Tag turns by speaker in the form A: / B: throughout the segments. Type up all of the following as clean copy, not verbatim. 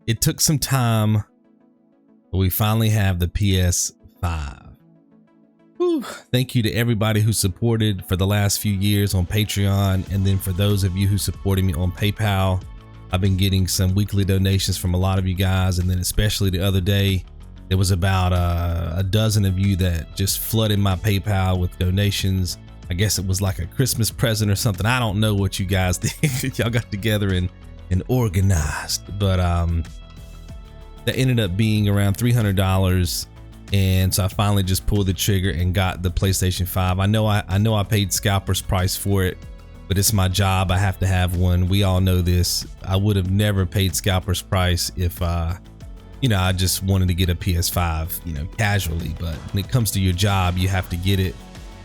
A: It took some time, but we finally have the PS5. Whew. Thank you to everybody who supported for the last few years on Patreon, and then for those of you who supported me on PayPal. I've been getting some weekly donations from a lot of you guys, and then especially the other day, there was about a dozen of you that just flooded my PayPal with donations. I guess it was like a Christmas present or something. I don't know what you guys did. Y'all got together and organized, but that ended up being around $300, and so I finally just pulled the trigger and got the PlayStation 5. I know I paid scalper's price for it, but it's my job. I have to have one. We all know this. I would have never paid scalper's price if I just wanted to get a PS5, casually. But when it comes to your job, you have to get it.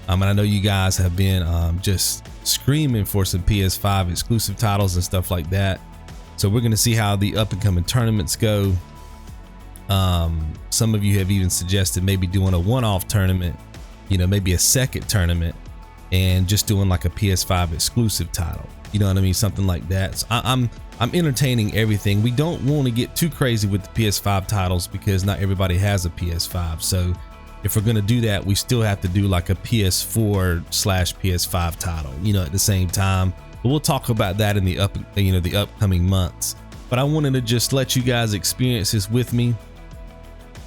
A: And I know you guys have been just screaming for some PS5 exclusive titles and stuff like that. So we're gonna see how the up and coming tournaments go. Some of you have even suggested maybe doing a one-off tournament, maybe a second tournament, and just doing like a PS5 exclusive title. You know what I mean? Something like that. So I'm entertaining everything. We don't want to get too crazy with the PS5 titles because not everybody has a PS5. So if we're going to do that, we still have to do like a PS4/PS5 title, at the same time. But we'll talk about that in the upcoming months. But I wanted to just let you guys experience this with me.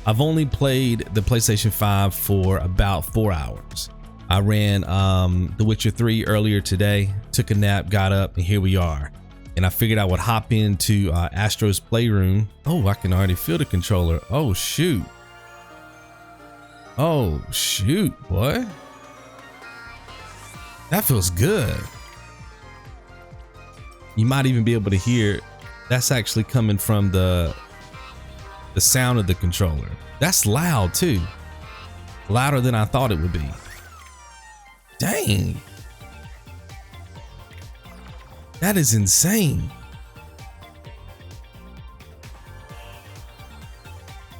A: I've only played the PlayStation 5 for about 4 hours. I ran The Witcher 3 earlier today, took a nap, got up, and here we are. And I figured I would hop into Astro's Playroom. Oh, I can already feel the controller. Oh, shoot. Oh, shoot, boy. That feels good. You might even be able to hear that's actually coming from the sound of the controller. That's loud too. Louder than I thought it would be. Dang. That is insane.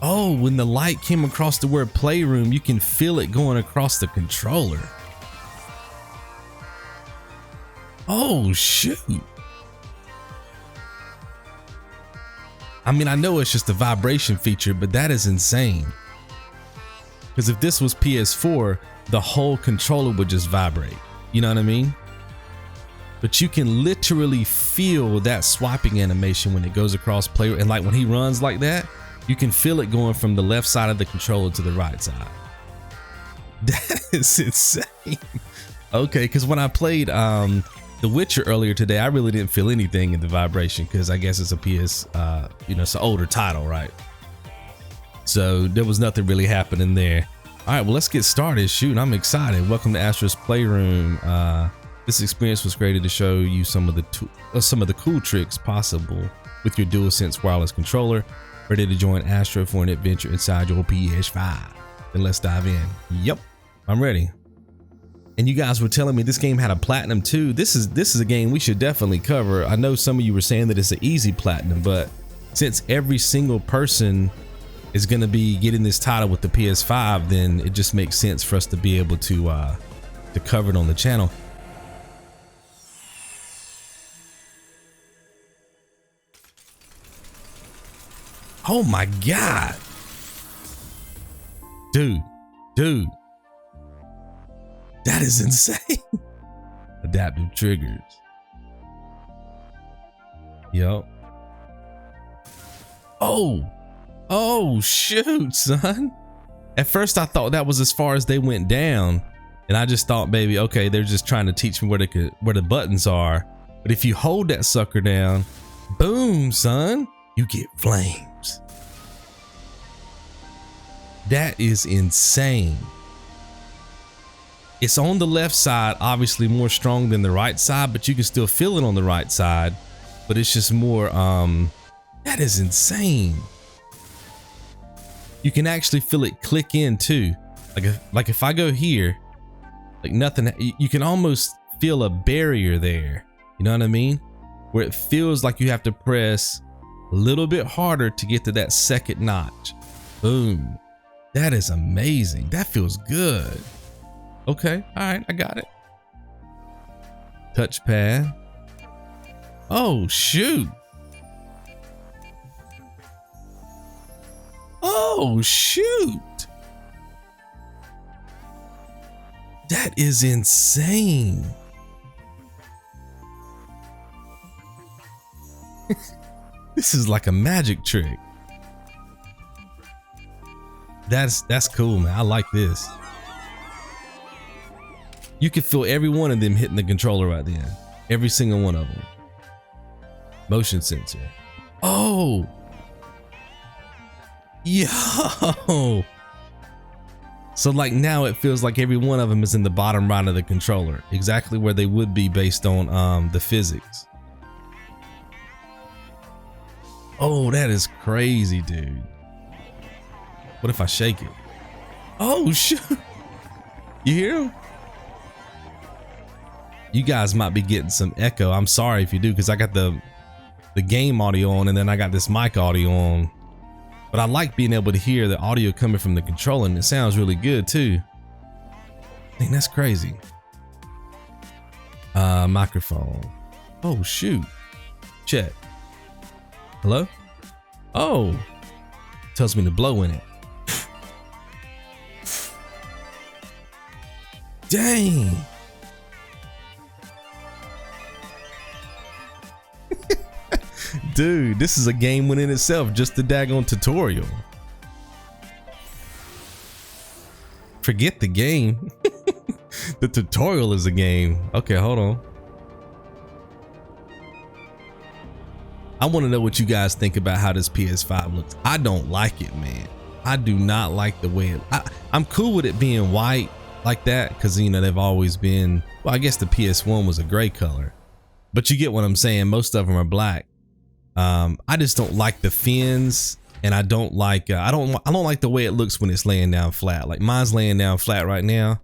A: Oh, when the light came across the word playroom, you can feel it going across the controller. Oh, shoot. I mean, I know it's just a vibration feature, but that is insane. Because if this was PS4, the whole controller would just vibrate. You know what I mean? But you can literally feel that swiping animation when it goes across play, and like when he runs like that, you can feel it going from the left side of the controller to the right side. That is insane. Okay, because when I played The Witcher earlier today, I really didn't feel anything in the vibration because I guess it's a PS, it's an older title, right? So there was nothing really happening there. All right, well, let's get started. Shoot, I'm excited. Welcome to Astro's Playroom. This experience was created to show you some of the cool tricks possible with your DualSense wireless controller. Ready to join Astro for an adventure inside your PS5? Then let's dive in. Yep, I'm ready. And you guys were telling me this game had a platinum too. This is a game we should definitely cover. I know some of you were saying that it's an easy platinum, but since every single person is going to be getting this title with the PS5, then it just makes sense for us to be able to cover it on the channel. Oh my God. Dude. That is insane. Adaptive triggers. Yup. Oh shoot, son. At first I thought that was as far as they went down, and I just thought, baby, okay, they're just trying to teach me where the buttons are. But if you hold that sucker down, boom, son, you get flames. That is insane. It's on the left side, obviously more strong than the right side, but you can still feel it on the right side, but it's just more, that is insane. You can actually feel it click in too. Like if I go here, like nothing, you can almost feel a barrier there. You know what I mean? Where it feels like you have to press a little bit harder to get to that second notch. Boom. That is amazing. That feels good. Okay, all right, I got it. Touchpad. Oh, shoot. Oh, shoot. That is insane. This is like a magic trick. That's cool, man. I like this. You can feel every one of them hitting the controller right then. Every single one of them. Motion sensor. Oh. Yo. So like now it feels like every one of them is in the bottom right of the controller. Exactly where they would be based on the physics. Oh, that is crazy, dude. What if I shake it? Oh, shoot. You hear him? You guys might be getting some echo. I'm sorry if you do, because I got the game audio on and then I got this mic audio on. But I like being able to hear the audio coming from the controller, and it sounds really good too. Dang, that's crazy. Microphone. Oh, shoot. Check. Hello? Oh. Tells me to blow in it. Dang. Dude, this is a game within itself, just the daggone tutorial. Forget the game. The tutorial is a game. Okay, hold on. I want to know what you guys think about how this PS5 looks. I don't like it, man. I do not like the way it, I'm cool with it being white like that, because you know they've always been, well, I guess the PS1 was a gray color, but you get what I'm saying. Most of them are black. I just don't like the fins, and I don't like I don't like the way it looks when it's laying down flat. Like mine's laying down flat right now.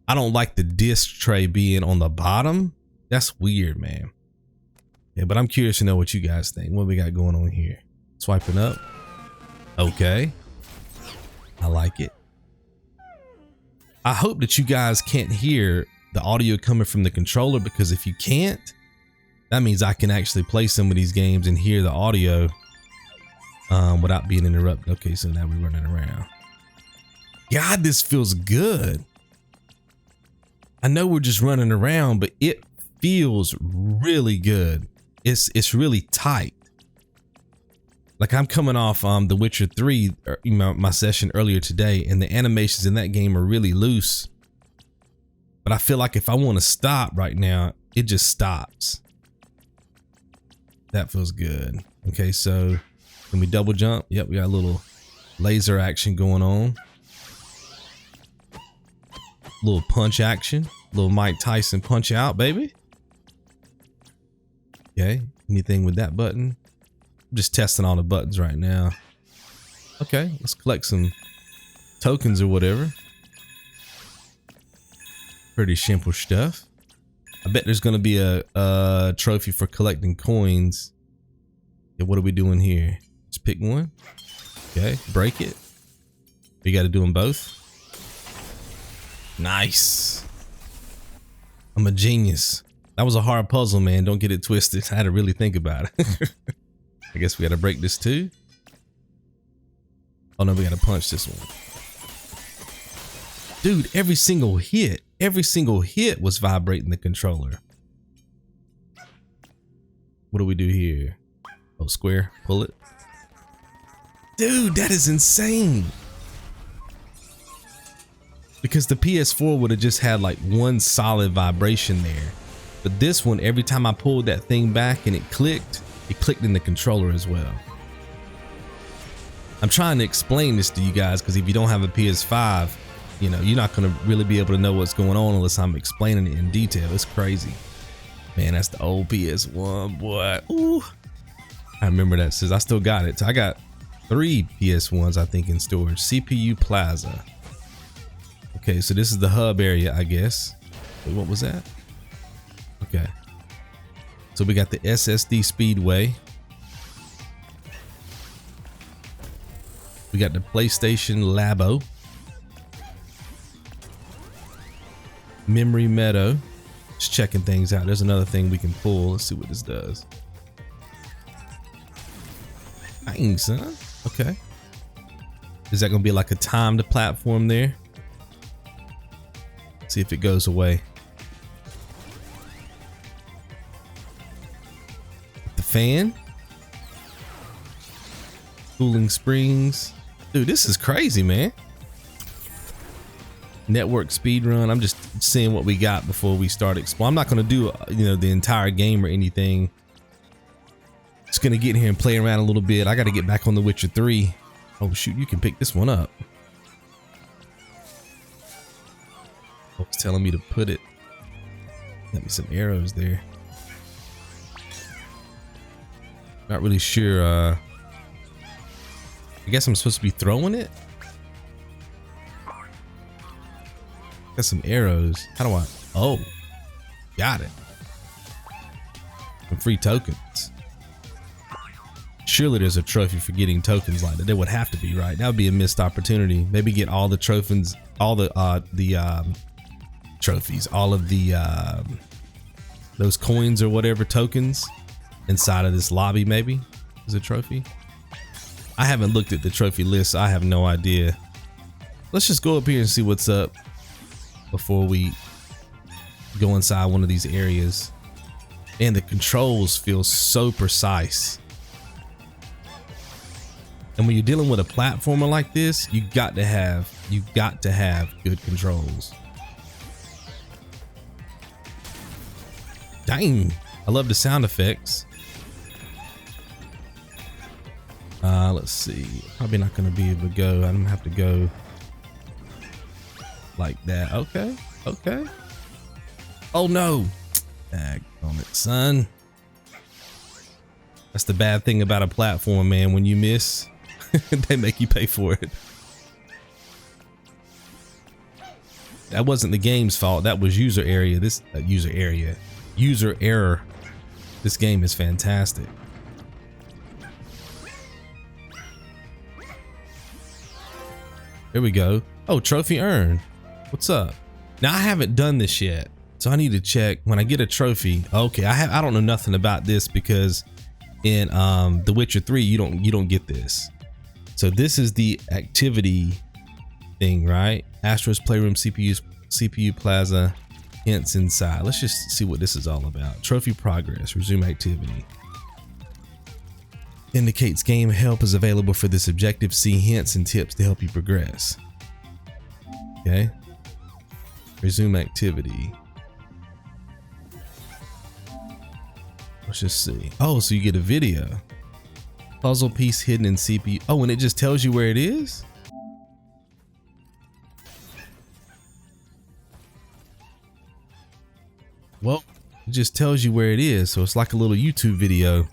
A: I don't like the disc tray being on the bottom. That's weird, man. Yeah, but I'm curious to know what you guys think. What we got going on here? Swiping up. Okay. I like it. I hope that you guys can't hear the audio coming from the controller, because if you can't, that means I can actually play some of these games and hear the audio without being interrupted. Okay, so now we're running around. God, this feels good. I know we're just running around, but it feels really good. It's really tight. Like I'm coming off The Witcher 3, you know, my session earlier today, and the animations in that game are really loose. But I feel like if I want to stop right now, it just stops. That feels good. Okay, so can we double jump? Yep, we got a little laser action going on. Little punch action. Little Mike Tyson punch out, baby. Okay, anything with that button? I'm just testing all the buttons right now. Okay, let's collect some tokens or whatever. Pretty simple stuff. I bet there's gonna be a trophy for collecting coins. Yeah, what are we doing here? Let's pick one. Okay, break it. We got to do them both. Nice. I'm a genius. That was a hard puzzle, man. Don't get it twisted. I had to really think about it. I guess we got to break this too. Oh no, we got to punch this one. Dude, every single hit was vibrating the controller. What do we do here? Oh, square, pull it. Dude, that is insane. Because the PS4 would have just had like one solid vibration there. But this one, every time I pulled that thing back and it clicked in the controller as well. I'm trying to explain this to you guys, because if you don't have a PS5, you know, you're not going to really be able to know what's going on unless I'm explaining it in detail. It's crazy. Man, that's the old PS1, boy. Ooh. I remember that, since I still got it. So I got 3 PS1s, I think, in storage. CPU Plaza. Okay, so this is the hub area, I guess. Wait, what was that? Okay. So we got the SSD Speedway. We got the PlayStation Labo. Memory Meadow. Just checking things out. There's another thing we can pull. Let's see what this does. Dang, son. Okay. Is that gonna be like a timed platform there? See if it goes away. The fan. Cooling springs. Dude, this is crazy, man. Network speed run. I'm just seeing what we got before we start exploring. I'm not gonna do, you know, the entire game or anything. Just gonna get in here and play around a little bit. I gotta get back on The Witcher 3. Oh shoot, you can pick this one up. Oh, it's telling me to put it. Got me some arrows there. Not really sure. I guess I'm supposed to be throwing it. Got some arrows. How do I? Oh, got it. Some free tokens. Surely there's a trophy for getting tokens like that. There would have to be, right? That would be a missed opportunity. Maybe get all the trophies, all the trophies, all of the those coins or whatever tokens inside of this lobby. Maybe is a trophy. I haven't looked at the trophy list, so I have no idea. Let's just go up here and see what's up before we go inside one of these areas. And the controls feel so precise. And when you're dealing with a platformer like this, you got to have good controls. Dang, I love the sound effects. Let's see. Probably not going to be able to go. I'm gonna have to go like that. Okay, okay. Oh no! Dag on it, son. That's the bad thing about a platform, man. When you miss, they make you pay for it. That wasn't the game's fault. That was user error. User error. This game is fantastic. There we go. Oh, trophy earned. What's up? Now I haven't done this yet, so I need to check when I get a trophy. Okay, I don't know nothing about this because in The Witcher 3 you don't get this. So this is the activity thing, right? Astro's Playroom, CPU Plaza, hints inside. Let's just see what this is all about. Trophy progress, resume activity. Indicates game help is available for this objective. See hints and tips to help you progress. Okay. Resume activity. Let's just see. Oh, so you get a video. Puzzle piece hidden in CPU. Oh, and it just tells you where it is? Well, it just tells you where it is. So it's like a little YouTube video.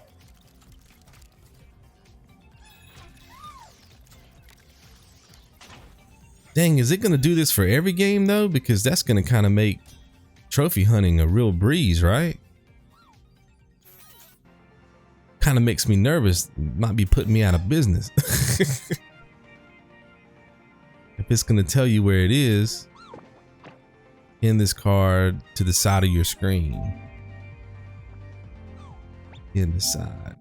A: Dang, is it going to do this for every game though? Because that's going to kind of make trophy hunting a real breeze, right? Kind of makes me nervous. Might be putting me out of business. If it's going to tell you where it is in this card to the side of your screen. In the side.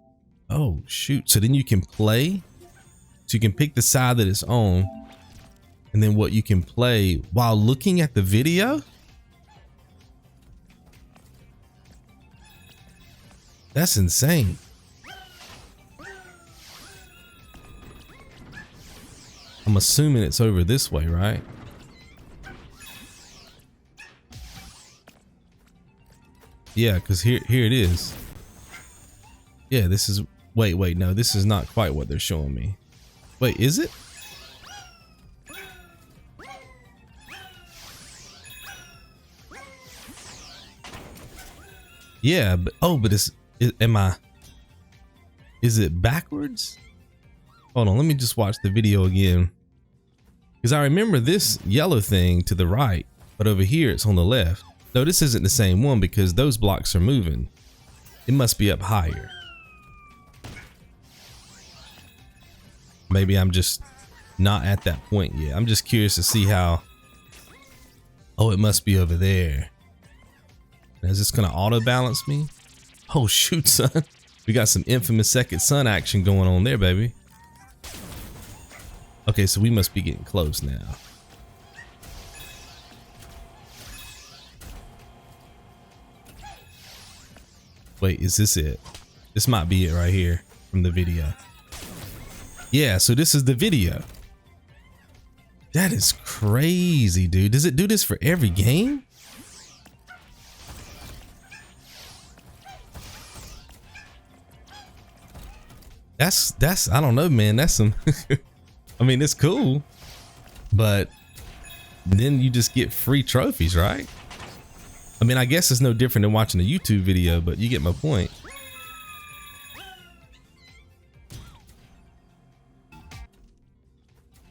A: Oh, shoot. So then you can play. So you can pick the side that it's on. And then what you can play while looking at the video. That's insane. I'm assuming it's over this way, right? Yeah, because here it is. Yeah, this is, wait, no, this is not quite what they're showing me. Wait, is it? Yeah, but is it backwards? Hold on, let me just watch the video again. Because I remember this yellow thing to the right, but over here it's on the left. No, this isn't the same one because those blocks are moving. It must be up higher. Maybe I'm just not at that point yet. I'm just curious to see how. Oh, it must be over there. Is this gonna auto balance me? Oh shoot, son. We got some infamous second sun action going on there, baby. Okay, so we must be getting close now. Wait, is this it? This might be it right here from the video. Yeah, so this is the video. That is crazy, dude. Does it do this for every game? That's I don't know, man. That's some I mean, it's cool, but then you just get free trophies, right? I mean, I guess it's no different than watching a YouTube video, but you get my point.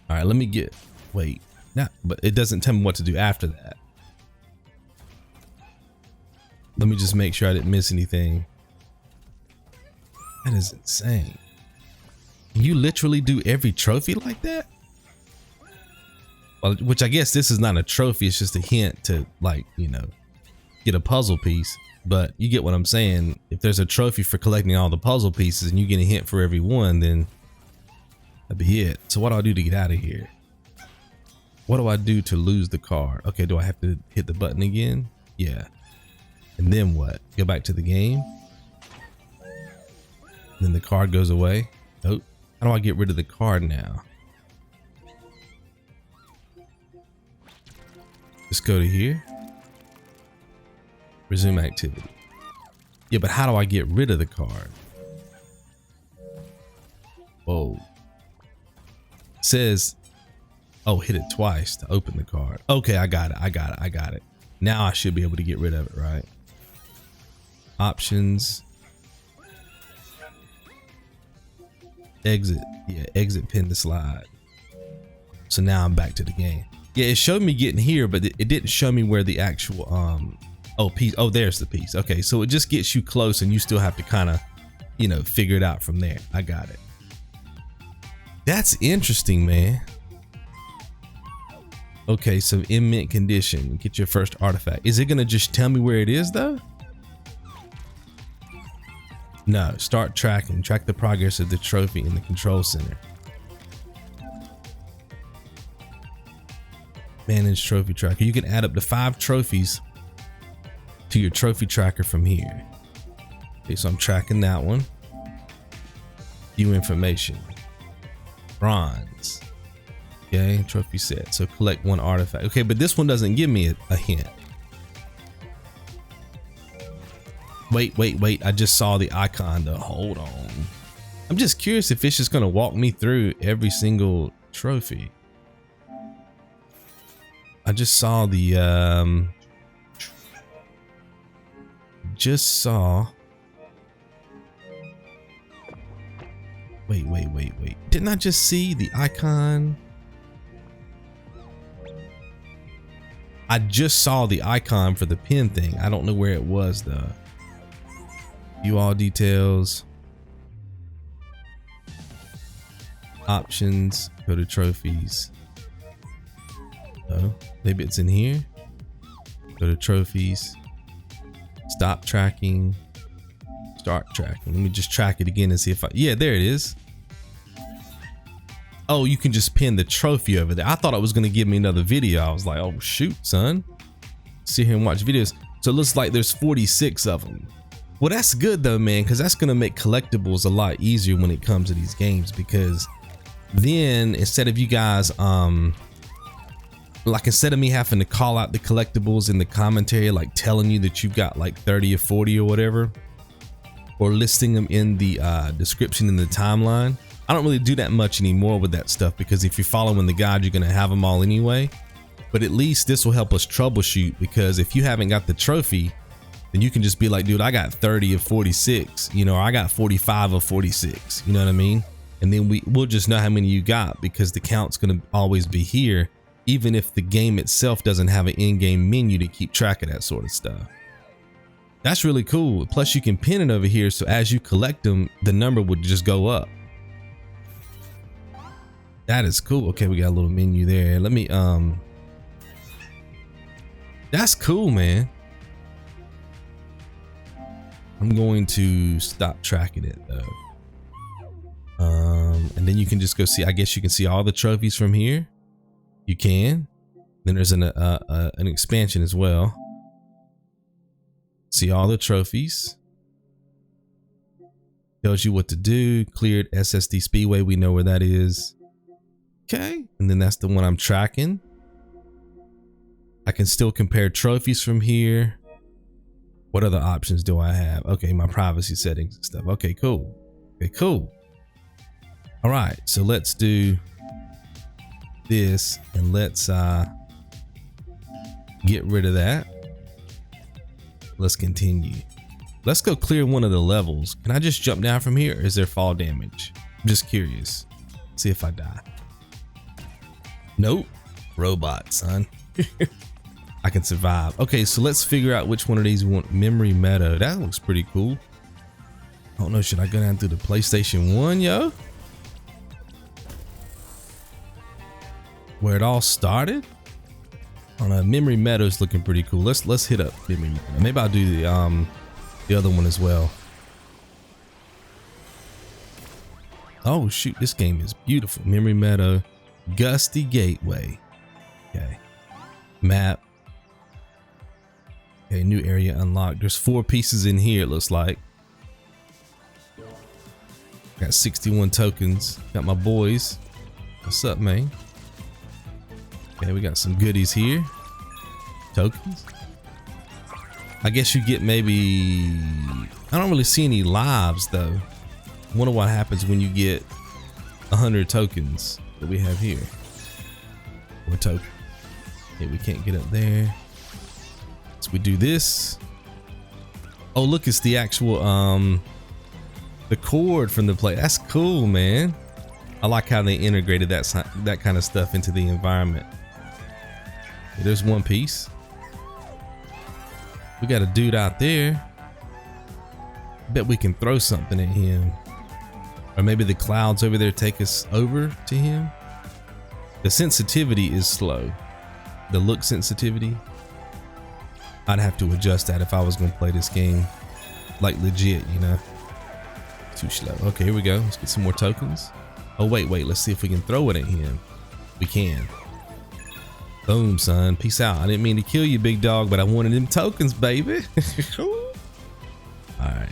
A: All right, let me get, wait, nah, but it doesn't tell me what to do after that. Let me just make sure I didn't miss anything. That is insane. You literally do every trophy like that? Well, which I guess this is not a trophy, it's just a hint to, like, you know, get a puzzle piece. But you get what I'm saying. If there's a trophy for collecting all the puzzle pieces and you get a hint for every one, then that'd be it. So what do I do to get out of here? What do I do to lose the card? Okay, do I have to hit the button again? Yeah. And then what? Go back to the game. Then the card goes away. Nope. How do I get rid of the card now? Just go to here. Resume activity. Yeah, but how do I get rid of the card? Whoa. It says, oh, hit it twice to open the card. Okay, I got it. Now I should be able to get rid of it, right? Options. Exit. Yeah, exit pin to slide. So now I'm back to the game. Yeah, it showed me getting here, but it didn't show me where the actual oh, piece. Oh, there's the piece. Okay, so it just gets you close and you still have to kind of, you know, figure it out from there. I got it. That's interesting, man. Okay, so in mint condition, get your first artifact. Is it gonna just tell me where it is though? No, start tracking. Track the progress of the trophy in the control center. Manage trophy tracker. You can add up to 5 trophies to your trophy tracker from here. Okay, so I'm tracking that one. View information. Bronze. Okay, trophy set. So collect 1 artifact. Okay, but this one doesn't give me a hint. Wait. I just saw the icon though. Hold on. I'm just curious if it's just gonna walk me through every single trophy. I just saw the wait. Didn't I just see the icon? I just saw the icon for the pin thing. I don't know where it was though. View all details. Options. Go to trophies. Oh, maybe it's in here. Go to trophies. Stop tracking. Start tracking. Let me just track it again and see if yeah, there it is. Oh, you can just pin the trophy over there. I thought it was gonna give me another video. I was like, oh shoot, son. Sit here and watch videos. So it looks like there's 46 of them. Well, that's good though, man, because that's gonna make collectibles a lot easier when it comes to these games, because then instead of you guys like instead of me having to call out the collectibles in the commentary, like telling you that you've got like 30 or 40 or whatever, or listing them in the description in the timeline, I don't really do that much anymore with that stuff, because if you're following the guide, you're gonna have them all anyway. But at least this will help us troubleshoot, because if you haven't got the trophy, then you can just be like, dude, I got 30 of 46, you know, or I got 45 of 46, you know what I mean? And then we'll just know how many you got, because the count's gonna always be here, even if the game itself doesn't have an in-game menu to keep track of that sort of stuff. That's really cool. Plus you can pin it over here, so as you collect them, the number would just go up. That is cool. Okay, we got a little menu there. Let me that's cool, man. I'm going to stop tracking it though. And And then you can just go see, I guess you can see all the trophies from here. You can. Then there's an expansion as well. See all the trophies. Tells you what to do. Cleared SSD Speedway. We know where that is. Okay. And then that's the one I'm tracking. I can still compare trophies from here. What other options do I have? Okay, my privacy settings and stuff. Okay, cool. Okay, cool. All right, so let's do this and let's get rid of that. Let's continue. Let's go clear one of the levels. Can I just jump down from here, or is there fall damage? I'm just curious. See if I die. Nope. Robot, son. I can survive. Okay, so let's figure out which one of these we want. Memory Meadow. That looks pretty cool. I don't know. Should I go down through the PlayStation 1, yo? Where it all started? I don't know. Memory Meadow's looking pretty cool. Let's hit up Memory Meadow. Maybe I'll do the other one as well. Oh shoot, this game is beautiful. Memory Meadow, Gusty Gateway. Okay. Map. Okay, new area unlocked. There's 4 pieces in here, it looks like. Got 61 tokens. Got my boys. What's up, man? Okay, we got some goodies here. Tokens. I guess you get maybe... I don't really see any lives though. I wonder what happens when you get 100 tokens that we have here. Or token. Okay, we can't get up there. So we do this. Oh, look, it's the actual the cord from the play. That's cool, man. I like how they integrated that kind of stuff into the environment. Okay, there's one piece. We got a dude out there. Bet we can throw something at him. Or maybe the clouds over there take us over to him. The sensitivity is slow. The look sensitivity. I'd have to adjust that if I was going to play this game like legit, you know. Too slow. Okay, here we go. Let's get some more tokens. Oh, wait. Let's see if we can throw it at him. We can. Boom, son. Peace out. I didn't mean to kill you, big dog, but I wanted them tokens, baby. All right.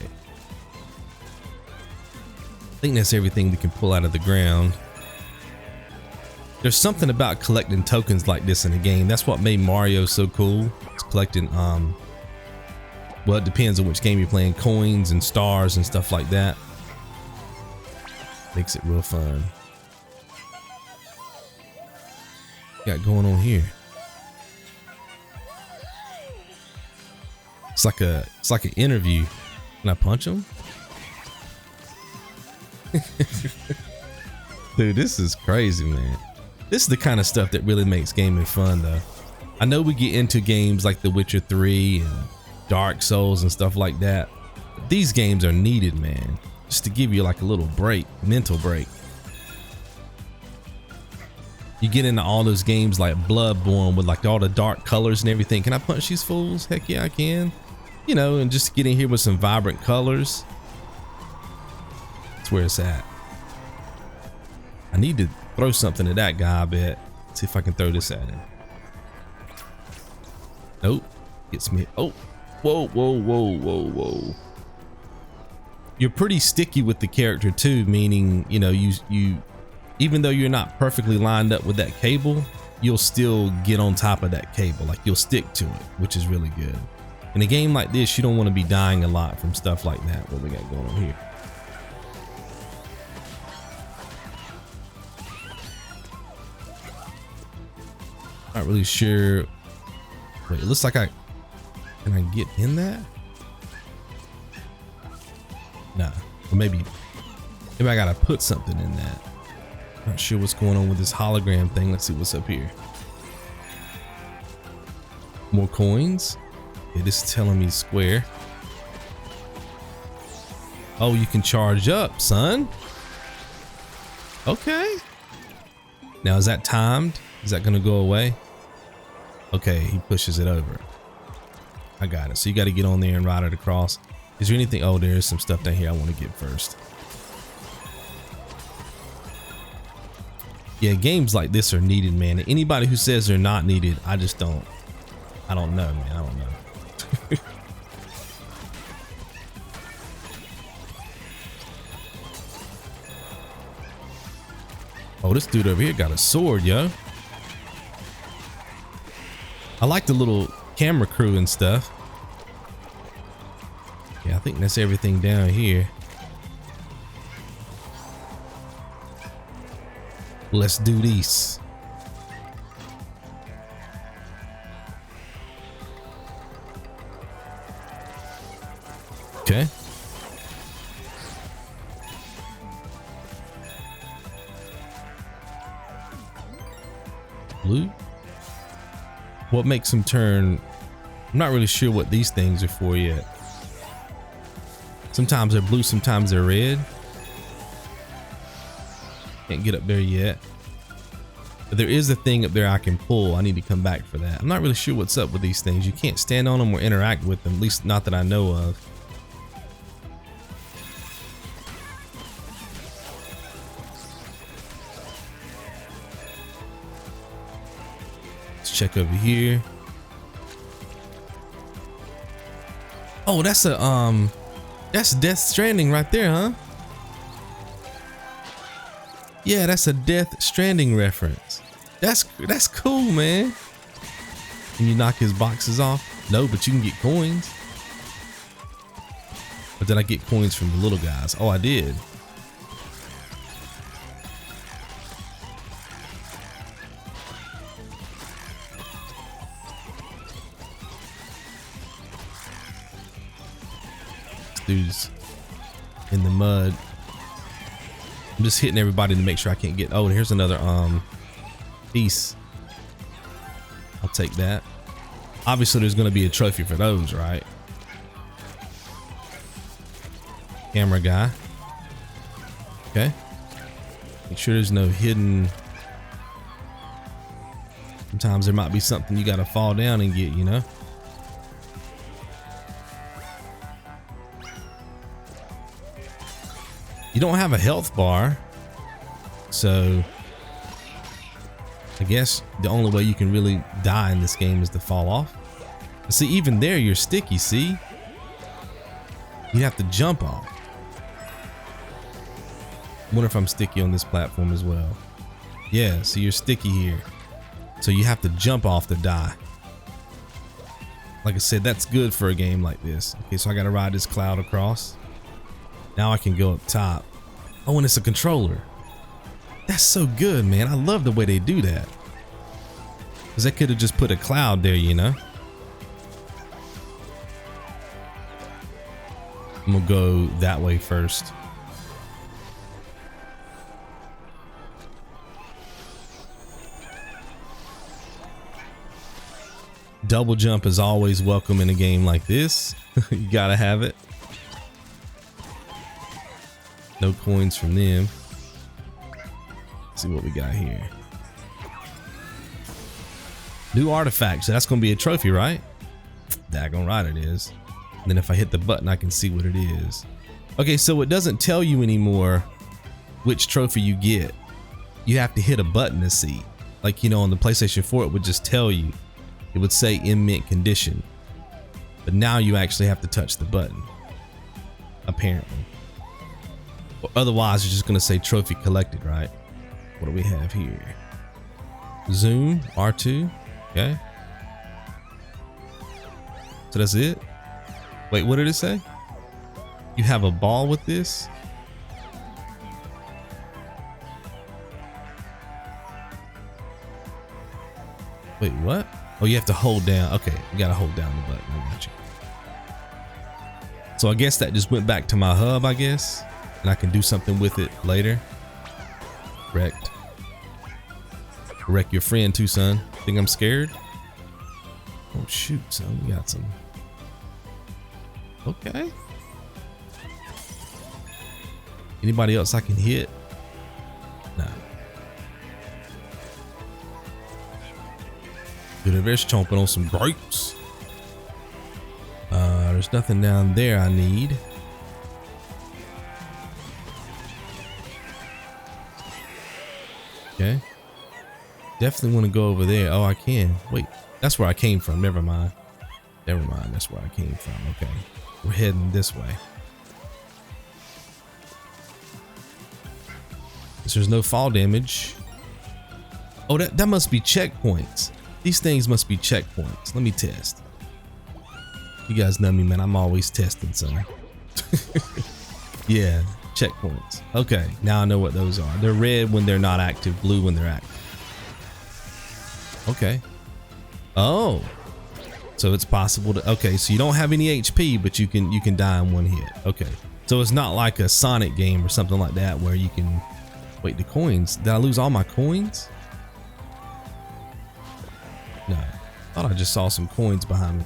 A: I think that's everything we can pull out of the ground. There's something about collecting tokens like this in a game. That's what made Mario so cool. It's collecting, well, it depends on which game you're playing, coins and stars and stuff like that. Makes it real fun. Got going on here? It's like an interview. Can I punch him? Dude, this is crazy, man. This is the kind of stuff that really makes gaming fun, though. I know we get into games like The Witcher 3 and Dark Souls and stuff like that. But these games are needed, man, just to give you like a little break, mental break. You get into all those games like Bloodborne with like all the dark colors and everything. Can I punch these fools? Heck yeah, I can. You know, and just get in here with some vibrant colors. That's where it's at. I need to throw something at that guy, I bet. See if I can throw this at him. Nope. Gets me. Oh, whoa. You're pretty sticky with the character too, meaning, you know, you even though you're not perfectly lined up with that cable, you'll still get on top of that cable. Like you'll stick to it, which is really good. In a game like this, you don't want to be dying a lot from stuff like that. What we got going on here? Not really sure. Wait, it looks like can I get in that? Nah, or maybe I gotta put something in that. Not sure what's going on with this hologram thing. Let's see what's up here. More coins. Okay, this is telling me square. Oh, you can charge up, son. Okay. Now, is that timed? Is that gonna go away? Okay, he pushes it over. I got it. So you got to get on there and ride it across. Is there anything? Oh, there's some stuff down here I want to get first. Yeah, games like this are needed, man. Anybody who says they're not needed, I don't know, man. I don't know. Oh, this dude over here got a sword, yo. I like the little camera crew and stuff. Yeah, I think that's everything down here. Let's do this. Okay. Blue? What makes them turn? I'm not really sure what these things are for yet. Sometimes they're blue, sometimes they're red. Can't get up there yet. But there is a thing up there I can pull. I need to come back for that. I'm not really sure what's up with these things. You can't stand on them or interact with them, at least not that I know of. Let's check over here. Oh, that's a that's Death Stranding right there, huh? Yeah, that's a Death Stranding reference. That's cool, man. Can you knock his boxes off? No, but you can get coins. But did I get coins from the little guys? Oh, I did. This dude's in the mud. I'm just hitting everybody to make sure I can't get. Oh, here's another piece. I'll take that. Obviously there's going to be a trophy for those, right? Camera guy. Okay. Make sure there's no hidden. Sometimes there might be something you got to fall down and get, you know. You don't have a health bar, so I guess the only way you can really die in this game is to fall off. But see, even there you're sticky, see? You have to jump off. I wonder if I'm sticky on this platform as well. Yeah, so you're sticky here. So you have to jump off to die. Like I said, that's good for a game like this. Okay, so I gotta ride this cloud across. Now I can go up top. Oh, and it's a controller. That's so good, man. I love the way they do that. Because they could have just put a cloud there, you know. I'm gonna go that way first. Double jump is always welcome in a game like this. You gotta have it. No coins from them. Let's see what we got here. New artifact. So that's gonna be a trophy, right? Daggone right it is. And then if I hit the button, I can see what it is. Okay, so it doesn't tell you anymore which trophy you get. You have to hit a button to see. Like, you know, on the PlayStation 4, it would just tell you. It would say in mint condition. But now you actually have to touch the button. Apparently. Or otherwise, you're just gonna say trophy collected, right? What do we have here? Zoom, R2, okay. So that's it? Wait, what did it say? You have a ball with this? Wait, what? Oh, you have to hold down. Okay, you gotta hold down the button. I got you. So I guess that just went back to my hub, I guess. And I can do something with it later. Wrecked. Wreck your friend too, son. Think I'm scared? Oh shoot, son, we got some. Okay. Anybody else I can hit? No. Dude, there's chomping on some grapes. There's nothing down there I need. Okay. Definitely want to go over there. Oh, I can. Wait, that's where I came from. Never mind. Never mind. That's where I came from. Okay. We're heading this way. So there's no fall damage. Oh, that must be checkpoints. These things must be checkpoints. Let me test. You guys know me, man. I'm always testing some. Yeah, checkpoints. Okay, now I know what those are. They're red when they're not active, blue when they're active. Okay. Oh. So it's possible to, okay, so you don't have any HP, but you can die in one hit. Okay. So it's not like a Sonic game or something like that where you can, wait, the coins. Did I lose all my coins? No. I thought I just saw some coins behind me.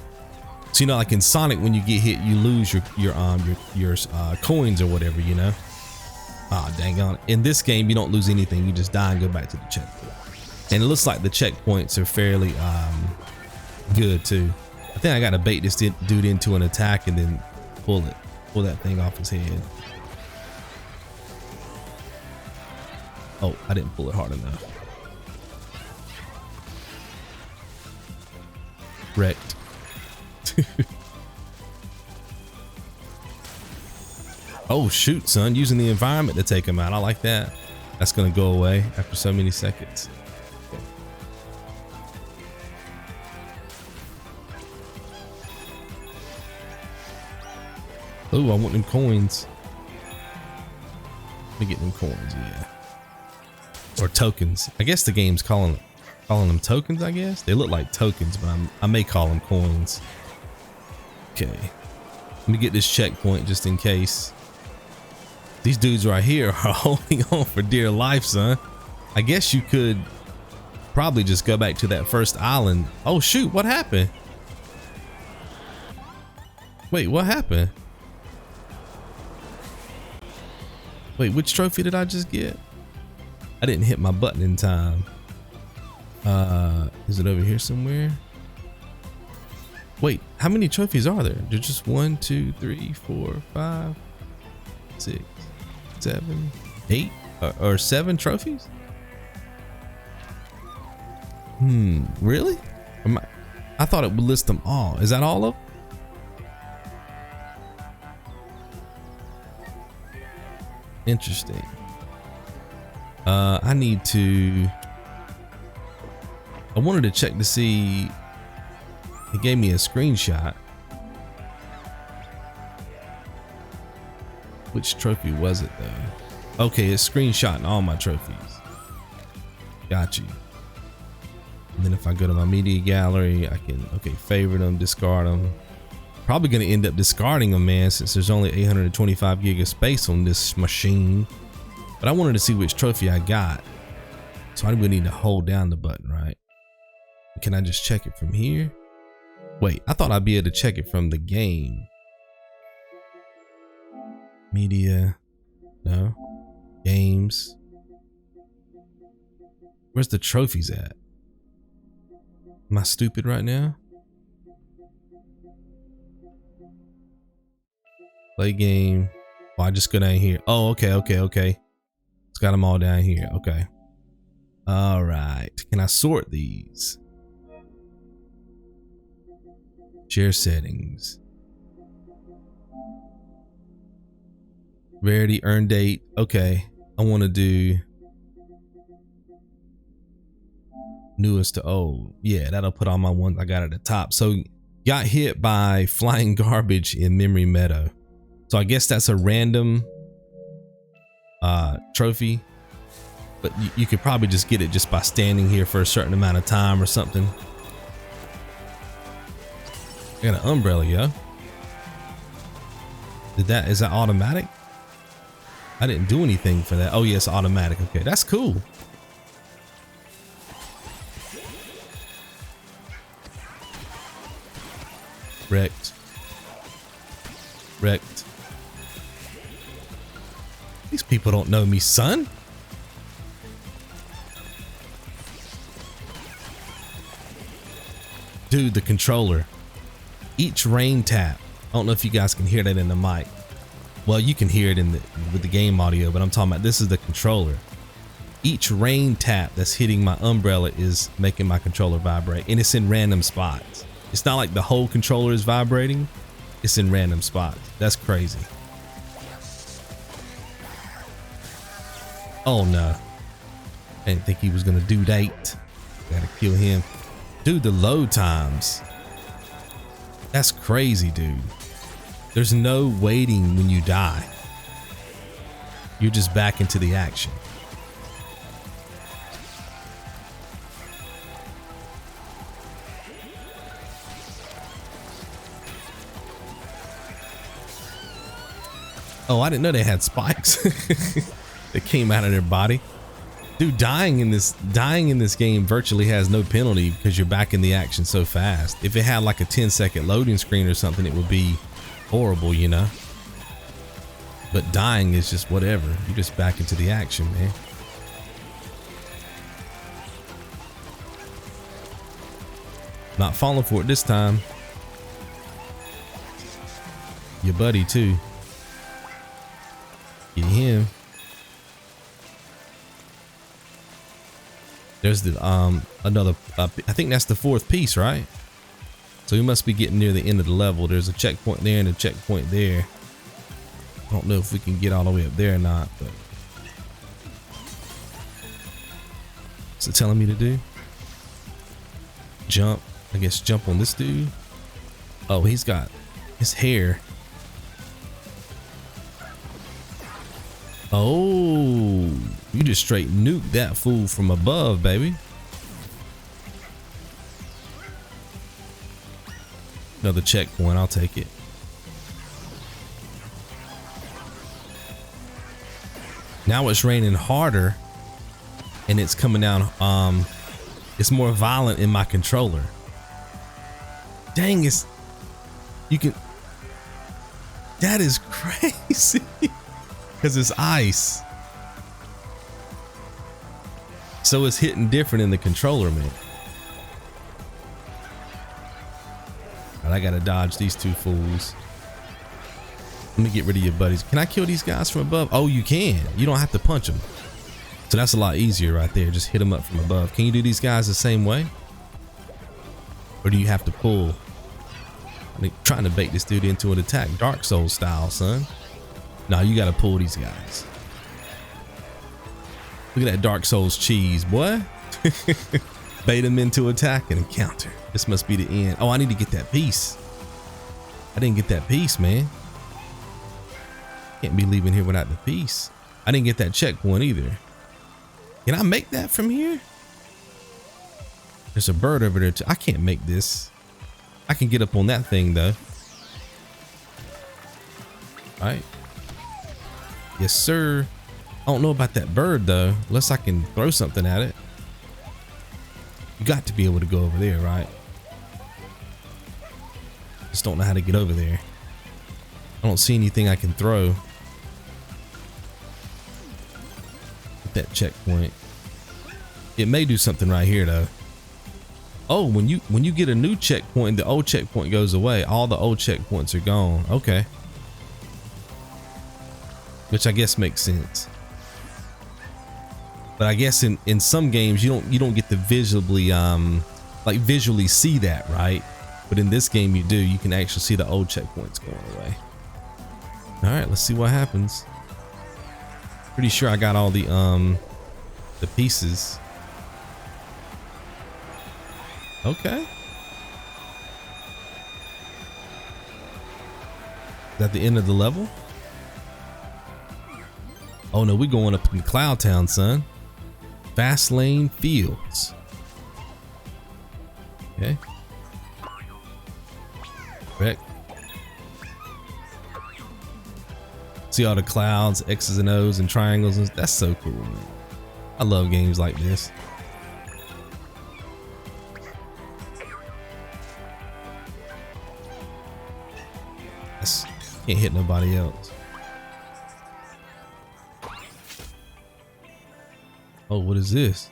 A: So, you know, like in Sonic, when you get hit, you lose your coins or whatever, you know? Ah, dang on. In this game, you don't lose anything. You just die and go back to the checkpoint. And it looks like the checkpoints are fairly good too. I think I gotta bait this dude into an attack and then pull that thing off his head. Oh, I didn't pull it hard enough. Wrecked. Oh shoot, son, using the environment to take him out. I like that. That's gonna go away after so many seconds. Oh, I want them coins. Let me get them coins, yeah. Or tokens. I guess the game's calling them tokens, I guess. They look like tokens, but I may call them coins. Okay. Let me get this checkpoint just in case. These dudes right here are holding on for dear life, son. I guess you could probably just go back to that first island. Oh shoot, what happened? Wait, what happened? Wait, which trophy did I just get? I didn't hit my button in time. Is it over here somewhere? Wait, how many trophies are there? There's just 1, 2, 3, 4, 5, 6, 7, 8, or 7 trophies? Really? I thought it would list them all. Is that all of them? Interesting. I wanted to check to see. It gave me a screenshot. Which trophy was it though? Okay, it's screenshotting all my trophies. Got you. And then if I go to my media gallery, I can, okay, favorite them, discard them. Probably going to end up discarding them, man, since there's only 825 gig of space on this machine. But I wanted to see which trophy I got. So I would need to hold down the button, right? Can I just check it from here? Wait, I thought I'd be able to check it from the game. Media. No. Games. Where's the trophies at? Am I stupid right now? Play game. Oh, I just go down here. Oh, okay. It's got them all down here. Okay. All right. Can I sort these? Share settings. Rarity, earn date. Okay. I want to do newest to old. Yeah, that'll put all my ones I got at the top. So got hit by flying garbage in Memory Meadow. So I guess that's a random trophy, but you could probably just get it just by standing here for a certain amount of time or something. I got an umbrella, yo. Is that automatic? I didn't do anything for that. Oh yes, automatic. Okay, that's cool. Wrecked. These people don't know me, son. Dude, the controller. Each rain tap. I don't know if you guys can hear that in the mic. Well, you can hear it with the game audio, but I'm talking about this is the controller. each rain tap that's hitting my umbrella is making my controller vibrate, and it's in random spots. It's not like the whole controller is vibrating. It's in random spots. That's crazy. Oh no. I didn't think he was gonna do that. Gotta kill him. Dude, the load times. That's crazy, dude. There's no waiting when you die. You're just back into the action. Oh, I didn't know they had spikes that came out of their body. Dude, dying in this game virtually has no penalty because you're back in the action so fast. If it had like a 10-second loading screen or something, it would be horrible, you know. But dying is just whatever. You're just back into the action, man. Not falling for it this time. Your buddy too. Get him. There's the another I think that's the fourth piece, right? So we must be getting near the end of the level. There's a checkpoint there and a checkpoint there. I don't know if we can get all the way up there or not, but what's it telling me to do? Jump. I guess jump on this dude. Oh, he's got his hair. Oh, you just straight nuked that fool from above, baby. Another checkpoint, I'll take it. Now it's raining harder and it's coming down. It's more violent in my controller. Dang, you can, that is crazy. Because it's ice. So it's hitting different in the controller, man. Alright, I gotta dodge these two fools. Let me get rid of your buddies. Can I kill these guys from above? Oh, you can. You don't have to punch them. So that's a lot easier right there. Just hit them up from above. Can you do these guys the same way? Or do you have to pull? I'm trying to bait this dude into an attack. Dark Souls style, son. No, you gotta pull these guys. Look at that Dark Souls cheese, boy. Bait him into attack and encounter. This must be the end. Oh, I need to get that piece. I didn't get that piece, man. Can't be leaving here without the piece. I didn't get that checkpoint either. Can I make that from here? There's a bird over there too. I can't make this. I can get up on that thing though. All right. Yes, sir. I don't know about that bird though, unless I can throw something at it. You got to be able to go over there, right? Just don't know how to get over there. I don't see anything I can throw. Get that checkpoint. It may do something right here though. Oh, when you get a new checkpoint, the old checkpoint goes away. All the old checkpoints are gone. Okay. Which I guess makes sense. But I guess in some games you don't get to visually visually see that, right? But in this game you do. You can actually see the old checkpoints going away. All right, let's see what happens. Pretty sure I got all the pieces. Okay. Is that the end of the level? Oh no, we going up in Cloud Town, son. Fast Lane Fields. Okay. Correct. See all the clouds, X's and O's and triangles. And that's so cool, man. I love games like this. Can't hit nobody else. Oh, what is this?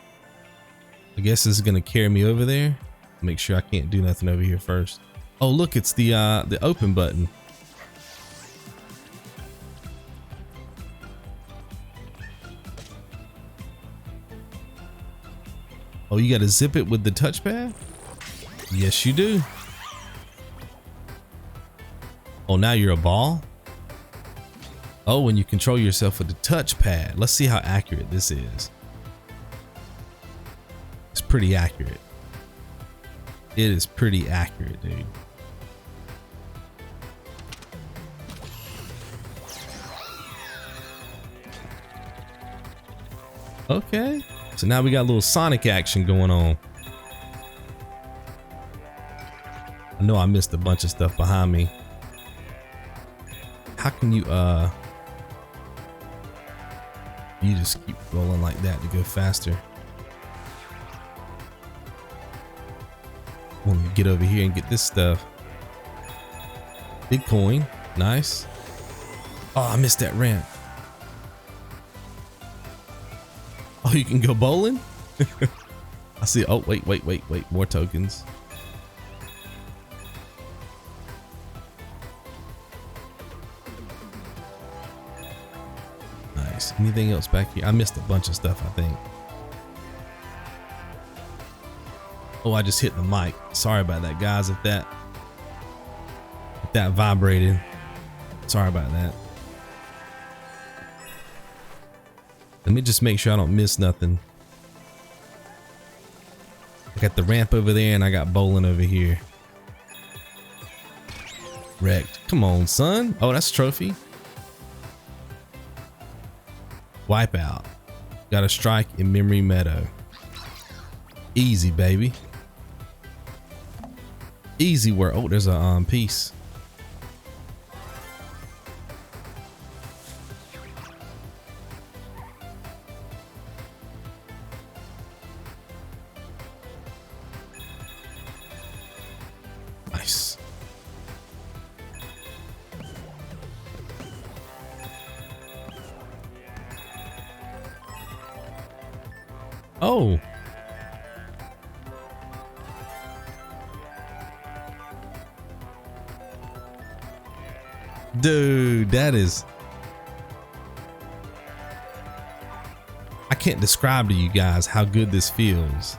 A: I guess this is gonna carry me over there. Make sure I can't do nothing over here first. Oh, look, it's the open button. Oh, you got to zip it with the touchpad? Yes, you do. Oh, now you're a ball? Oh, when you control yourself with the touchpad. Let's see how accurate this is. It's pretty accurate. It is pretty accurate, dude. Okay. So now we got a little Sonic action going on. I know I missed a bunch of stuff behind me. How can you you just keep rolling like that to go faster? I want to get over here and get this stuff. Big coin. Nice. Oh, I missed that ramp. Oh, you can go bowling? I see. Oh, wait. More tokens. Nice. Anything else back here? I missed a bunch of stuff, I think. Oh, I just hit the mic. Sorry about that, guys. If that vibrated. Sorry about that. Let me just make sure I don't miss nothing. I got the ramp over there and I got bowling over here. Wrecked. Come on, son. Oh, that's a trophy. Wipeout. Got a strike in Memory Meadow. Easy, baby. Easy work. Oh, there's a piece. Nice. Oh. Dude, that is... I can't describe to you guys how good this feels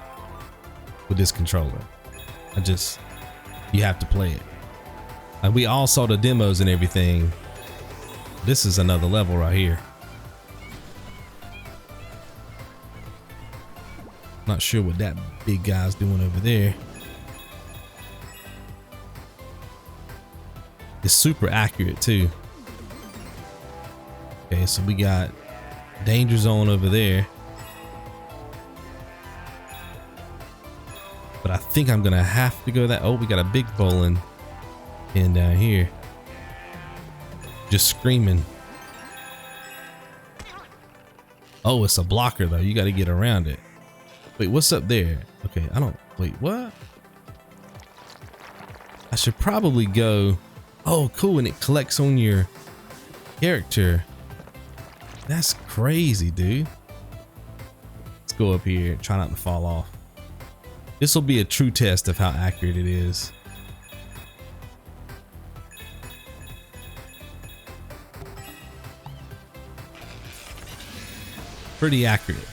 A: with this controller. You have to play it. Like, we all saw the demos and everything. This is another level right here. Not sure what that big guy's doing over there. It's super accurate too. Okay, so we got danger zone over there. But I think I'm gonna have to go that. Oh, we got a big bowling pin down here. Just screaming. Oh, it's a blocker though. You got to get around it. Wait, what's up there? Okay, wait, what? I should probably go. Oh, cool. And it collects on your character. That's crazy, dude. Let's go up here. Try not to fall off. This will be a true test of how accurate it is. Pretty accurate.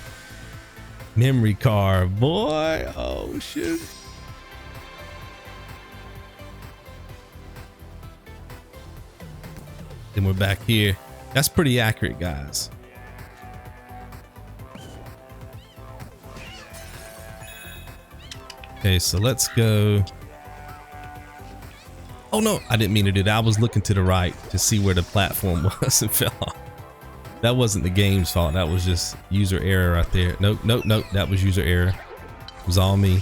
A: Memory card, boy. Oh, shoot. Then we're back here. That's pretty accurate, guys. Okay, so let's go. Oh no, I didn't mean to do that. I was looking to the right to see where the platform was and fell off. That wasn't the game's fault. That was just user error right there. Nope. That was user error. It was all me.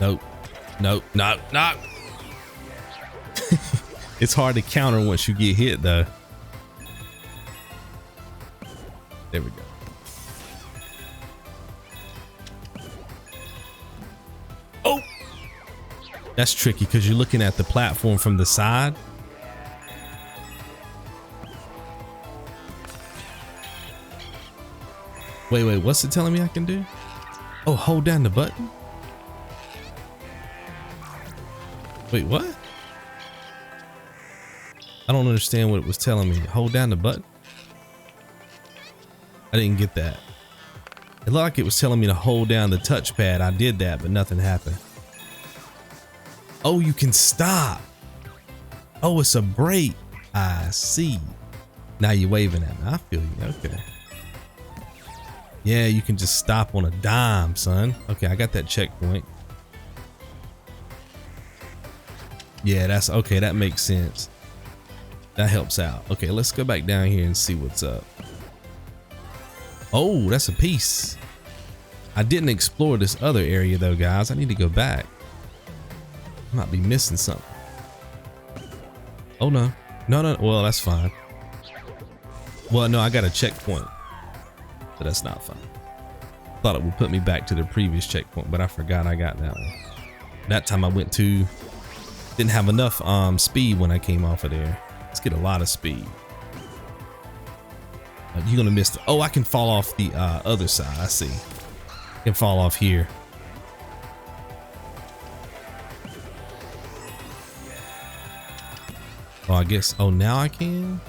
A: Nope. It's hard to counter once you get hit though. There we go. Oh, that's tricky because you're looking at the platform from the side. Wait, what's it telling me I can do? Oh, hold down the button. Wait, what? I don't understand what it was telling me. Hold down the button. I didn't get that. It looked like it was telling me to hold down the touchpad. I did that, but nothing happened. Oh, you can stop. Oh, it's a break. I see. Now you're waving at me. I feel you. Okay. Yeah, you can just stop on a dime, son. Okay, I got that checkpoint. Yeah, that's okay. That makes sense. That helps out. Okay, let's go back down here and see what's up. Oh, that's a piece. I didn't explore this other area though, guys. I need to go back. Might be missing something. Oh no. No. Well, that's fine. Well, no, I got a checkpoint. So that's not fun. Thought it would put me back to the previous checkpoint, but I forgot I got that one. That time I went to, didn't have enough speed when I came off of there. Let's get a lot of speed. You're gonna miss the, oh, I can fall off the other side. I see. I can fall off here. Oh, I guess, oh, now I can?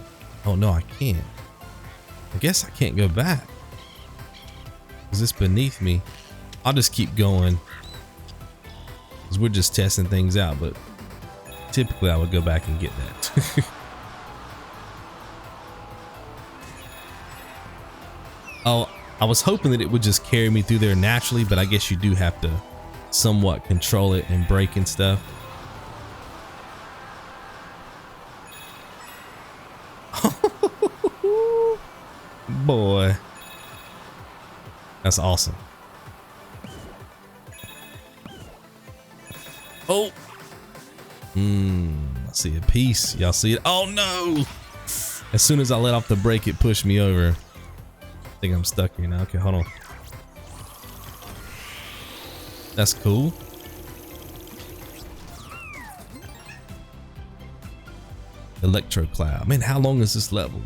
A: Oh, no, I can't. I guess I can't go back. Is this beneath me? I'll just keep going. Because we're just testing things out, but typically I would go back and get that. Oh, I was hoping that it would just carry me through there naturally, but I guess you do have to somewhat control it and brake and stuff. Boy, that's awesome. Oh, I see a piece. Y'all see it? Oh no! As soon as I let off the brake, it pushed me over. I think I'm stuck here now. Okay, hold on. That's cool. Electro cloud. Man, how long is this level?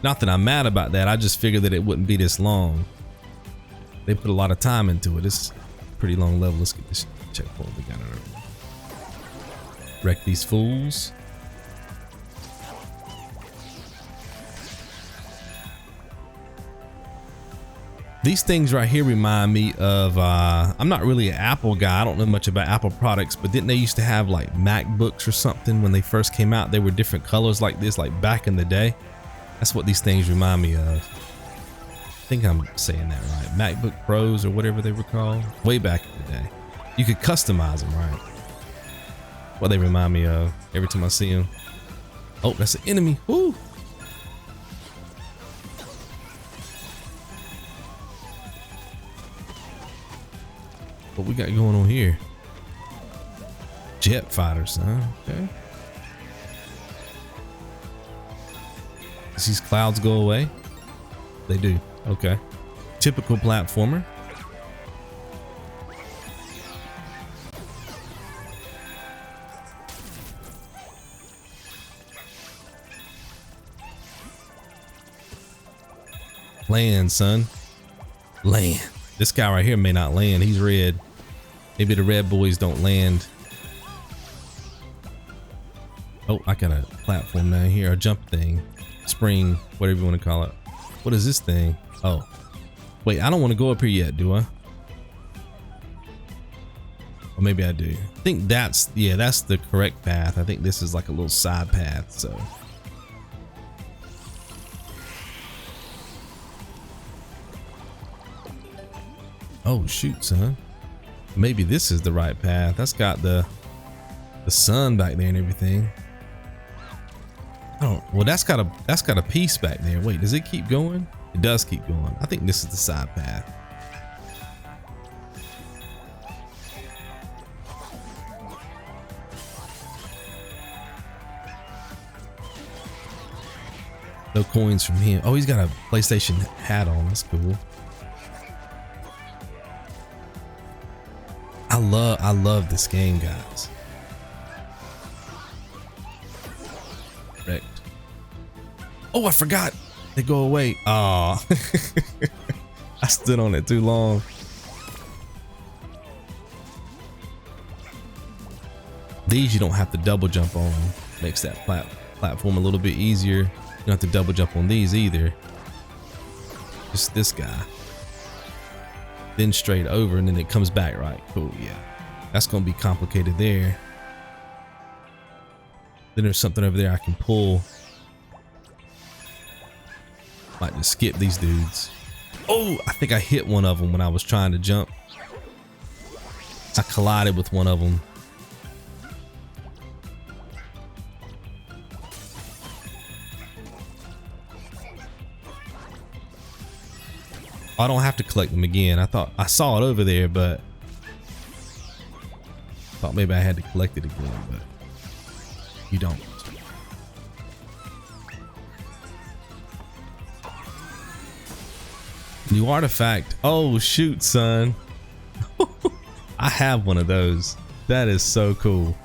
A: Not that I'm mad about that. I just figured that it wouldn't be this long. They put a lot of time into it. It's a pretty long level. Let's get this checkpoint. We got it early. Wreck these fools. These things right here remind me of, I'm not really an Apple guy. I don't know much about Apple products, but didn't they used to have like MacBooks or something when they first came out? They were different colors like this, like back in the day. That's what these things remind me of. I think I'm saying that right. MacBook Pros or whatever they were called. Way back in the day. You could customize them, right? What they remind me of every time I see them. Oh, that's an enemy. Woo! What we got going on here? Jet fighters, huh? Okay. Does these clouds go away? They do. Okay. Typical platformer. Land, son. Land. This guy right here may not land. He's red. Maybe the red boys don't land. Oh, I got a platform down here. A jump thing. Spring, whatever you want to call it. What is this thing? Oh, wait, I don't want to go up here yet, do I? Or maybe I do. I think that's, yeah, that's the correct path. I think this is like a little side path, so. Oh, shoot, son. Maybe this is the right path. That's got the sun back there and everything. Oh, well, that's got a piece back there. Wait, does it keep going? It does keep going. I think this is the side path. No coins from him. Oh, he's got a PlayStation hat on. That's cool. I love this game, guys. Wrecked. Oh, I forgot. They go away. Oh, I stood on it too long. These you don't have to double jump on. Makes that platform a little bit easier. You don't have to double jump on these either. Just this guy. Then straight over, and then it comes back, right? Cool, yeah. That's gonna be complicated there. Then there's something over there I can pull. Might just skip these dudes. Oh, I think I hit one of them when I was trying to jump. I collided with one of them. I don't have to collect them again. I thought I saw it over there, but thought maybe I had to collect it again, but you don't. New artifact. Oh shoot, son. I have one of those. That is so cool.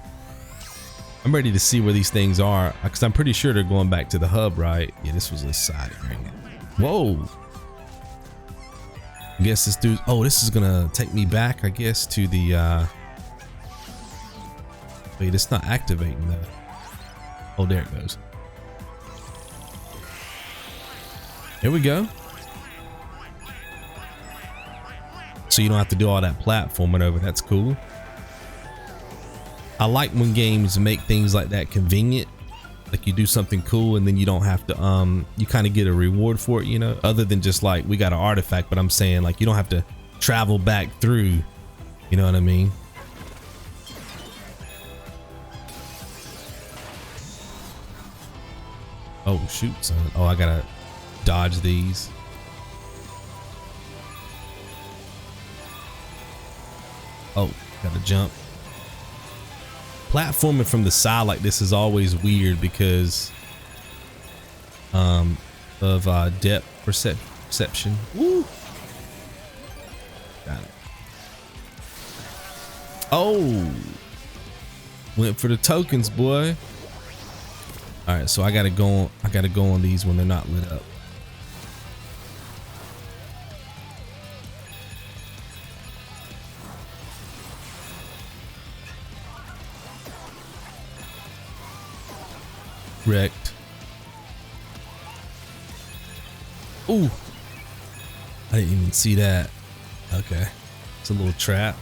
A: I'm ready to see where these things are because I'm pretty sure they're going back to the hub, right? Yeah, this was a side ring. Whoa. I guess this dude, oh, this is gonna take me back, I guess, to the wait, it's not activating that. Oh, there it goes. Here we go. So you don't have to do all that platforming over. That's cool. I like when games make things like that convenient. Like you do something cool and then you don't have to you kind of get a reward for it, you know, other than just like we got an artifact, but I'm saying like you don't have to travel back through, you know what I mean? Oh shoot, son. Oh, I gotta dodge these. Oh, gotta jump. Platforming from the side like this is always weird because of depth perception. Woo. Got it. Oh, went for the tokens, boy. All right, so I gotta go on these when they're not lit up. Wrecked. Ooh, I didn't even see that. Okay, it's a little trap.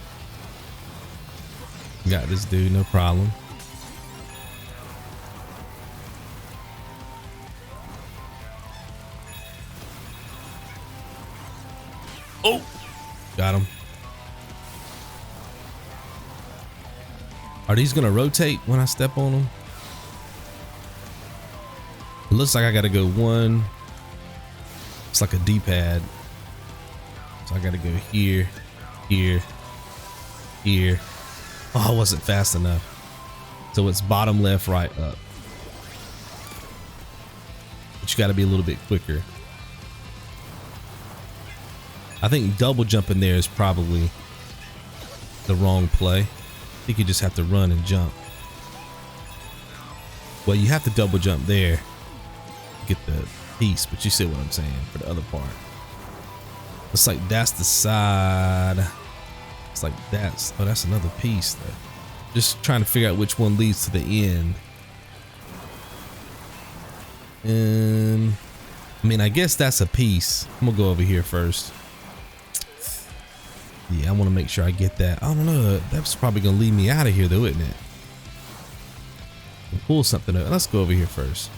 A: Got this dude, no problem. Oh, got him. Are these gonna rotate when I step on them? It looks like I gotta go one. It's like a D-pad. So I gotta go here, here, here. Oh, I wasn't fast enough. So it's bottom, left, right, up. But you gotta be a little bit quicker. I think double jumping there is probably the wrong play. I think you just have to run and jump. Well, you have to double jump there. Get the piece, but you see what I'm saying for the other part. It's like that's the side. It's like that's, oh, that's another piece though. Just trying to figure out which one leads to the end. I mean, I guess that's a piece. I'm gonna go over here first. Yeah, I want to make sure I get that. I don't know. That's probably gonna lead me out of here though, isn't it? We'll pull something up. Let's go over here first.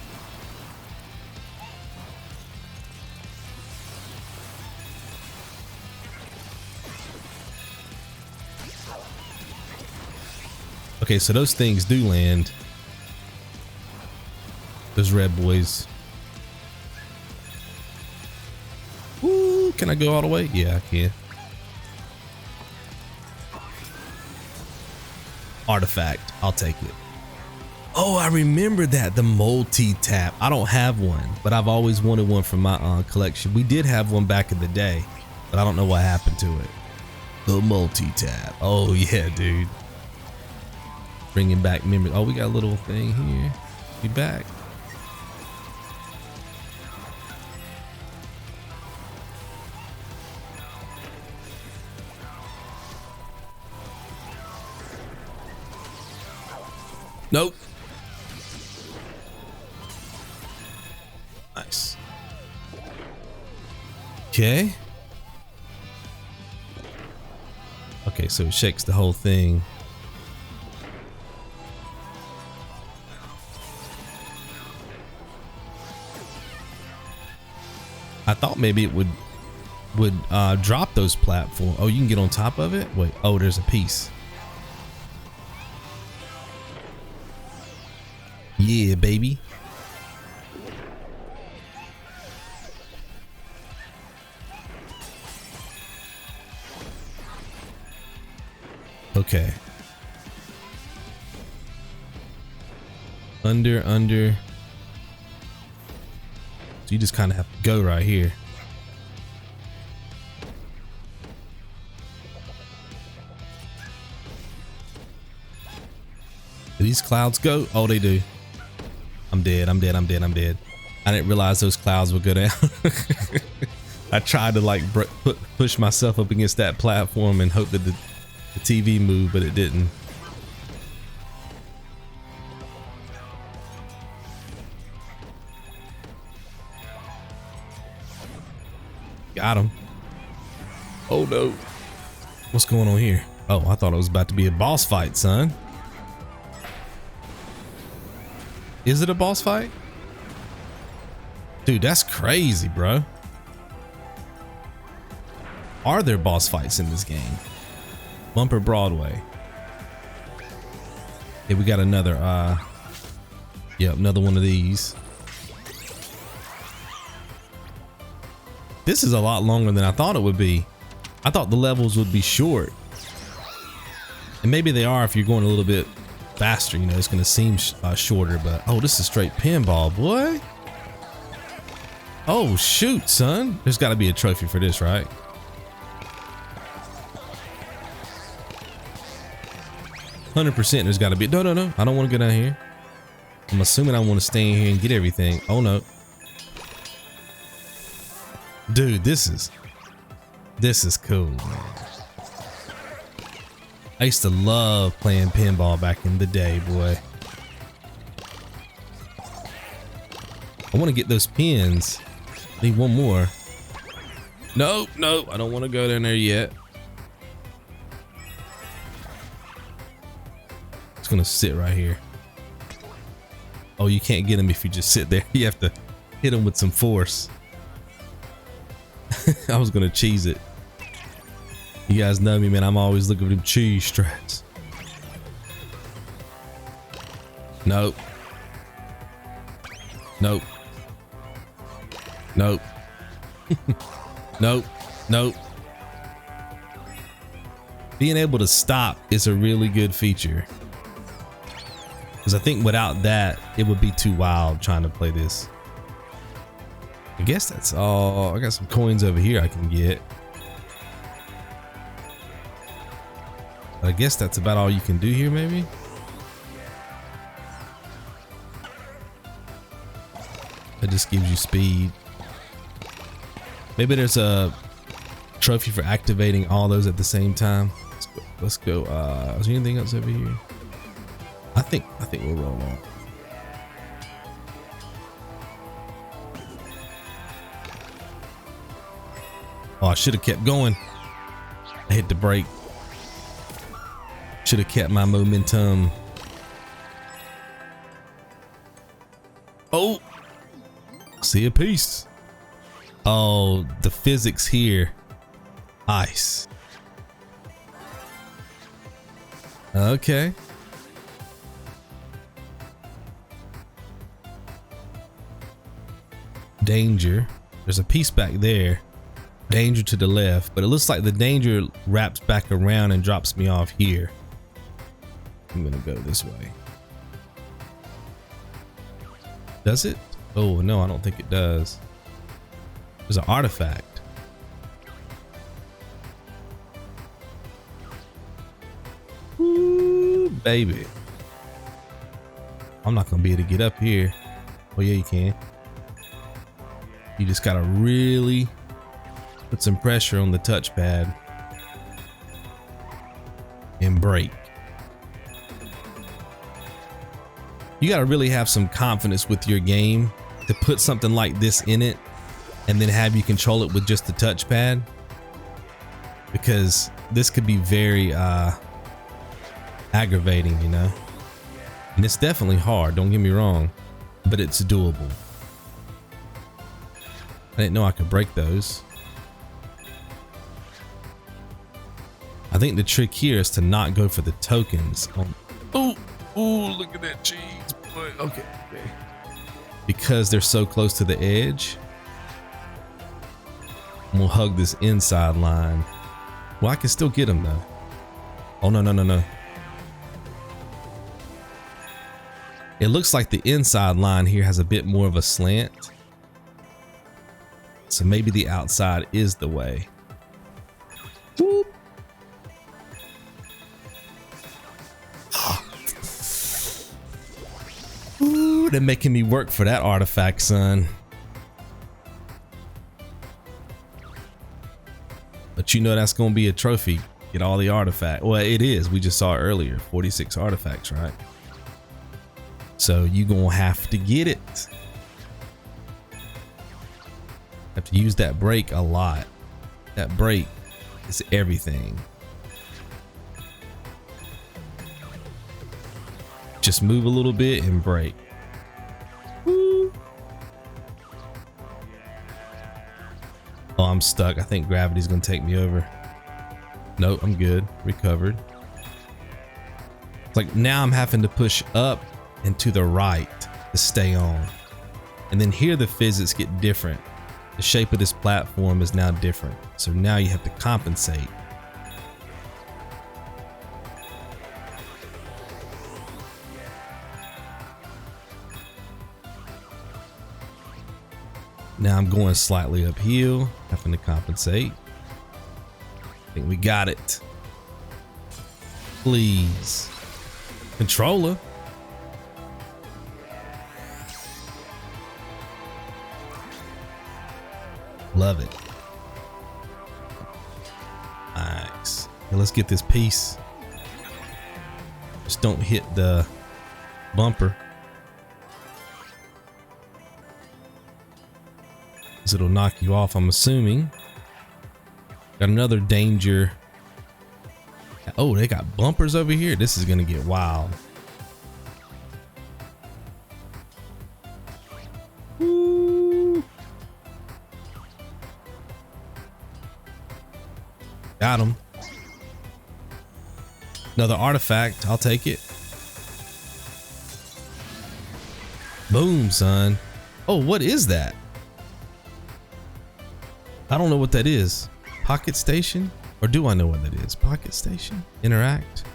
A: Okay, so those things do land. Those red boys. Ooh, can I go all the way? Yeah, I can. Artifact, I'll take it. Oh, I remember that, the multi-tap. I don't have one, but I've always wanted one from my collection. We did have one back in the day, but I don't know what happened to it. The multi-tap. Oh yeah, dude. Bringing back memories. Oh, we got a little thing here. Be back. Nope. Okay. Okay, so it shakes the whole thing. I thought maybe it would drop those platforms. Oh, you can get on top of it? Wait, oh, there's a piece. Yeah, baby. Okay. Under. So you just kind of have to go right here. Do these clouds go? Oh, they do. I'm dead. I'm dead. I'm dead. I'm dead. I didn't realize those clouds would go down. I tried to like push myself up against that platform and hope that the TV moved, but it didn't. Got him. Oh no. What's going on here? Oh, I thought it was about to be a boss fight, son. Is it a boss fight? Dude, that's crazy, bro. Are there boss fights in this game? Bumper Broadway. Yeah, we got another yep, another one of these. This is a lot longer than I thought it would be. I thought the levels would be short. And maybe they are if you're going a little bit faster, you know, it's gonna seem shorter, but oh, this is straight pinball, boy. Oh shoot, son. There's gotta be a trophy for this, right? %, there's gotta be. No, I don't want to go down here. I'm assuming I want to stay in here and get everything. Oh no. Dude, this is cool, man. I used to love playing pinball back in the day, boy. I want to get those pins. Need one more. No, I don't want to go down there yet. It's gonna sit right here. Oh, you can't get him if you just sit there. You have to hit him with some force. I was gonna cheese it. You guys know me, man. I'm always looking for them cheese strats. Nope. Nope. Nope. Nope. Being able to stop is a really good feature. Because I think without that, it would be too wild trying to play this. I guess that's all. I got some coins over here I can get. I guess that's about all you can do here, maybe. It just gives you speed. Maybe there's a trophy for activating all those at the same time. Let's go. Is there anything else over here? I think we'll roll on. Oh, I should have kept going. I hit the brake. Should have kept my momentum. Oh, see a piece. Oh, the physics here. Ice. Okay. Danger. There's a piece back there. Danger to the left, but it looks like the danger wraps back around and drops me off here. I'm gonna go this way. Does it? Oh no, I don't think it does. There's an artifact. Ooh, baby. I'm not gonna be able to get up here. Oh yeah, you can. You just gotta really put some pressure on the touchpad and brake. You gotta really have some confidence with your game to put something like this in it and then have you control it with just the touchpad, because this could be very aggravating, you know. And it's definitely hard, don't get me wrong, but it's doable. I didn't know I could break those. I think the trick here is to not go for the tokens. Oh, look at that cheese. Okay. Because they're so close to the edge, we'll hug this inside line. Well, I can still get them though. Oh, no. It looks like the inside line here has a bit more of a slant. So maybe the outside is the way. Whoop. Ooh, they're making me work for that artifact, son. But you know that's gonna be a trophy. Get all the artifacts. Well, it is. We just saw it earlier. 46 artifacts, right? So you gonna have to get it. Have to use that brake a lot. That brake is everything. Just move a little bit and brake. Woo. Oh, I'm stuck. I think gravity's gonna take me over. Nope, I'm good. Recovered. It's like now I'm having to push up and to the right to stay on. And then here the physics get different. The shape of this platform is now different. So now you have to compensate. Now I'm going slightly uphill, having to compensate. I think we got it. Please. Controller. Love it. Nice. Now let's get this piece. Just don't hit the bumper, because it'll knock you off, I'm assuming. Got another danger. Oh, they got bumpers over here. This is gonna get wild. Got him. Another artifact. I'll take it. Boom, son. Oh, what is that? I don't know what that is. Pocket station? Or do I know what that is? Pocket station? Interact?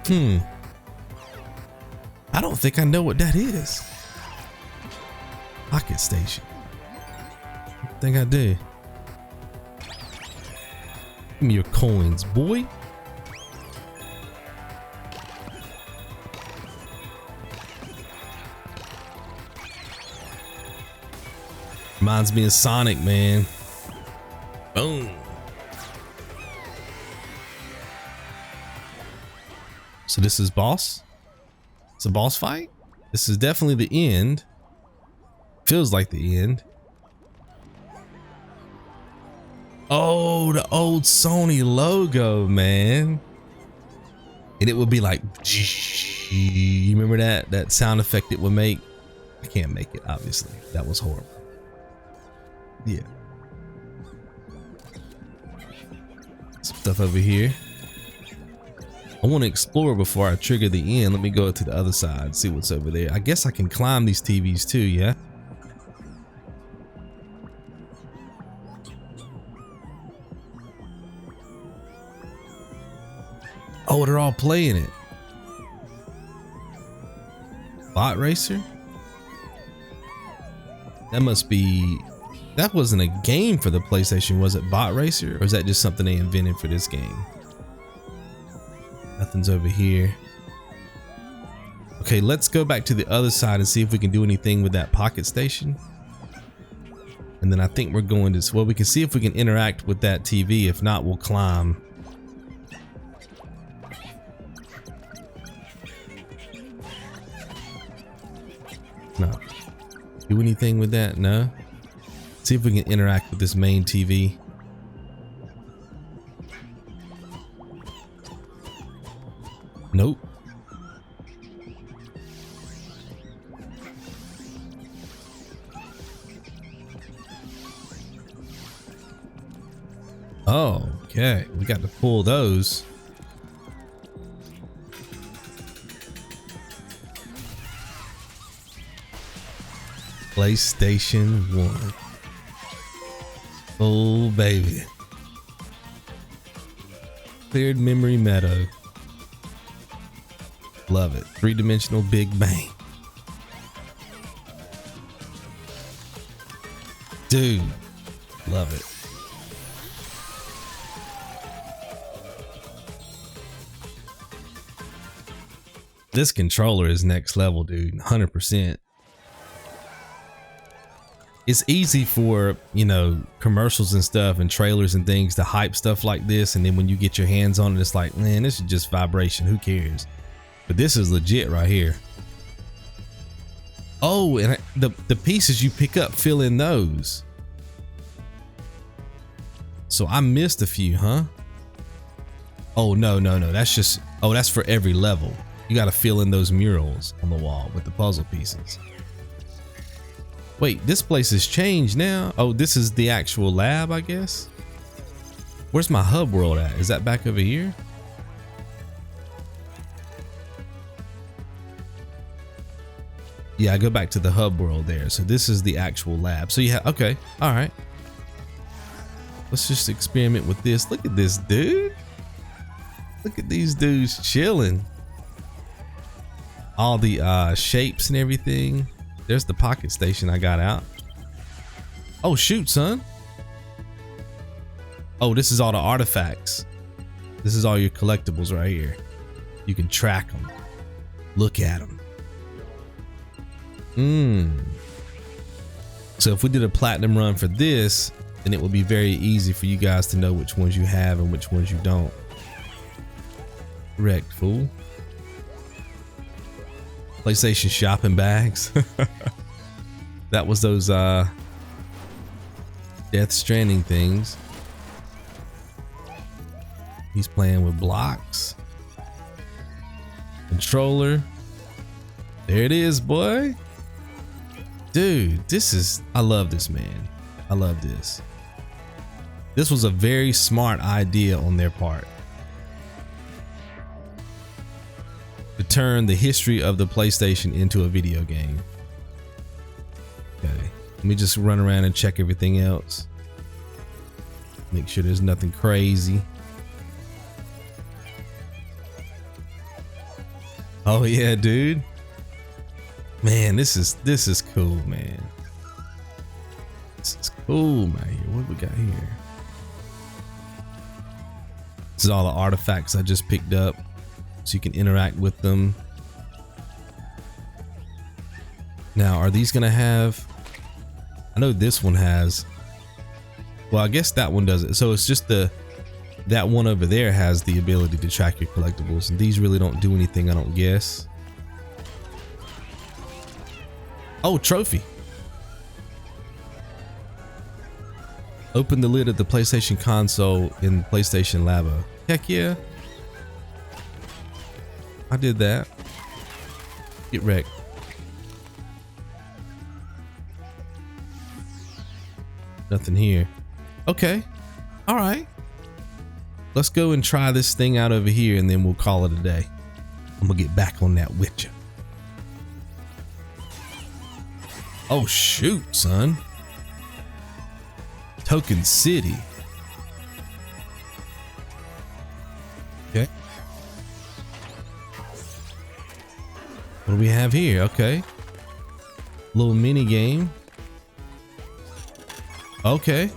A: I don't think I know what that is. Pocket station. I think I do. Give me your coins, boy. Reminds me of Sonic, man. Boom. So this is boss? It's a boss fight? This is definitely the end. Feels like the end. Oh, the old Sony logo, man. And it would be like, you remember that sound effect it would make? I can't make it, obviously. That was horrible. Yeah. Some stuff over here. I want to explore before I trigger the end. Let me go to the other side, see what's over there. I guess I can climb these TVs too, yeah? Oh, they're all playing it. Bot Racer? That must be... That wasn't a game for the PlayStation, was it? Bot Racer? Or is that just something they invented for this game? Nothing's over here. Okay, let's go back to the other side and see if we can do anything with that pocket station. And then I think we're going to... Well, we can see if we can interact with that TV. If not, we'll climb. No. Do anything with that? No. See if we can interact with this main TV. Nope. Oh, okay. We got to pull those. PlayStation 1. Oh, baby. Cleared memory Meadow. Love it. 3-dimensional Big Bang. Dude, love it. This controller is next level, dude. 100%. It's easy for, you know, commercials and stuff and trailers and things to hype stuff like this, and then when you get your hands on it, it's like, man, this is just vibration. Who cares? But this is legit right here. Oh, and the pieces you pick up fill in those. So I missed a few, huh? Oh, no. That's just, oh, that's for every level. You got to fill in those murals on the wall with the puzzle pieces. Wait, this place has changed now. Oh, this is the actual lab, I guess. Where's my hub world at? Is that back over here? Yeah, I go back to the hub world there. So this is the actual lab. So yeah, okay, all right. Let's just experiment with this. Look at this dude. Look at these dudes chilling. All the shapes and everything. There's the pocket station I got out. Oh shoot, son. Oh, this is all the artifacts. This is all your collectibles right here. You can track them. Look at them. So if we did a platinum run for this, then it would be very easy for you guys to know which ones you have and which ones you don't. Wrecked, fool. PlayStation shopping bags. That was those Death Stranding things. He's playing with blocks. Controller. There it is, boy. Dude, this is, I love this, man. I love this. This was a very smart idea on their part. To turn the history of the PlayStation into a video game. Okay, let me just run around and check everything else. Make sure there's nothing crazy. Oh yeah, dude. Man, this is cool, man. This is cool, man. What we got here? This is all the artifacts I just picked up, so you can interact with them. Now, are these gonna have? I know this one has. Well, I guess that one doesn't. So it's just that one over there has the ability to track your collectibles, and these really don't do anything, I don't guess. Oh, trophy. Open the lid of the PlayStation console in PlayStation Labo. Heck yeah. I did that. Get wrecked. Nothing here. Okay. All right. Let's go and try this thing out over here, and then we'll call it a day. I'm gonna get back on that with you. Oh shoot, son. Token City. Okay. What do we have here? Okay. Little mini game. Okay.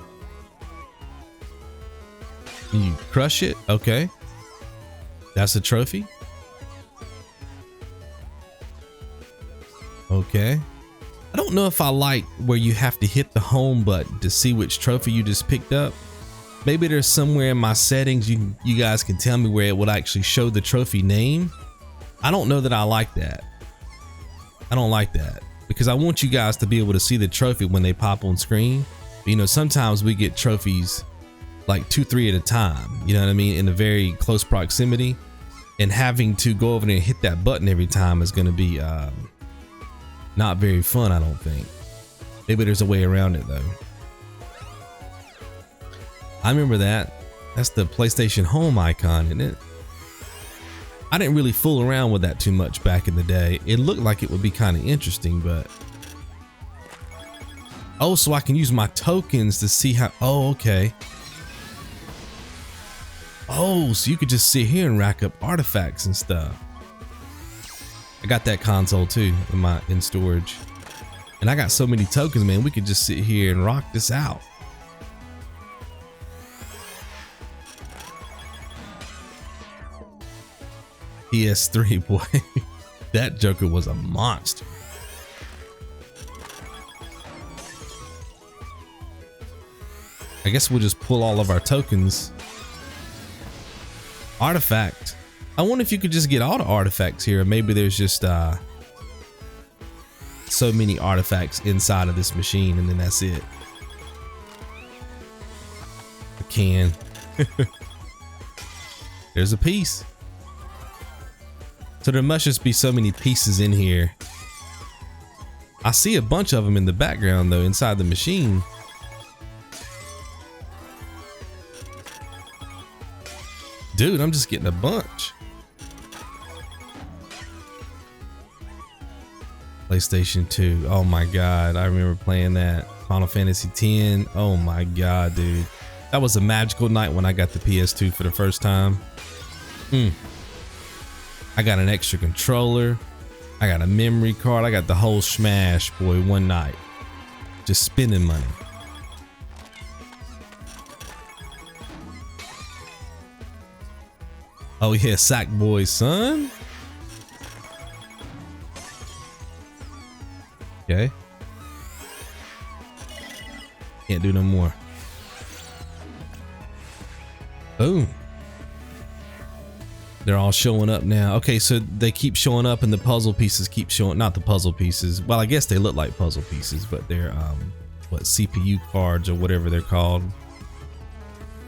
A: You crush it. Okay. That's a trophy. Okay. I don't know if I like where you have to hit the home button to see which trophy you just picked up. Maybe there's somewhere in my settings you guys can tell me where it would actually show the trophy name. I don't know that I like that. I don't like that. because I want you guys to be able to see the trophy when they pop on screen. You know, sometimes we get trophies like 2-3 at a time, you know what I mean, in a very close proximity, and having to go over there and hit that button every time is going to be not very fun, I don't think. Maybe there's a way around it though. I remember that. That's the PlayStation Home icon, isn't it? I didn't really fool around with that too much back in the day. It looked like it would be kind of interesting, but oh, so I can use my tokens to see how. Oh, okay. Oh, so you could just sit here and rack up artifacts and stuff. I got that console too in storage, and I got so many tokens, man. We could just sit here and rock this out. PS3, boy, that Joker was a monster. I guess we'll just pull all of our tokens. Artifact. I wonder if you could just get all the artifacts here. Maybe there's just so many artifacts inside of this machine, and then that's it. I can. There's a piece. So there must just be so many pieces in here. I see a bunch of them in the background though, inside the machine. Dude, I'm just getting a bunch. PlayStation 2. Oh my God. I remember playing that. Final Fantasy X. Oh my God, dude. That was a magical night when I got the PS2 for the first time. I got an extra controller. I got a memory card. I got the whole smash, boy, one night. Just spending money. Oh yeah, Sackboy, son. Okay. Can't do no more. Boom. They're all showing up now. Okay, so they keep showing up and the puzzle pieces keep showing, not the puzzle pieces. Well, I guess they look like puzzle pieces, but they're what, CPU cards or whatever they're called.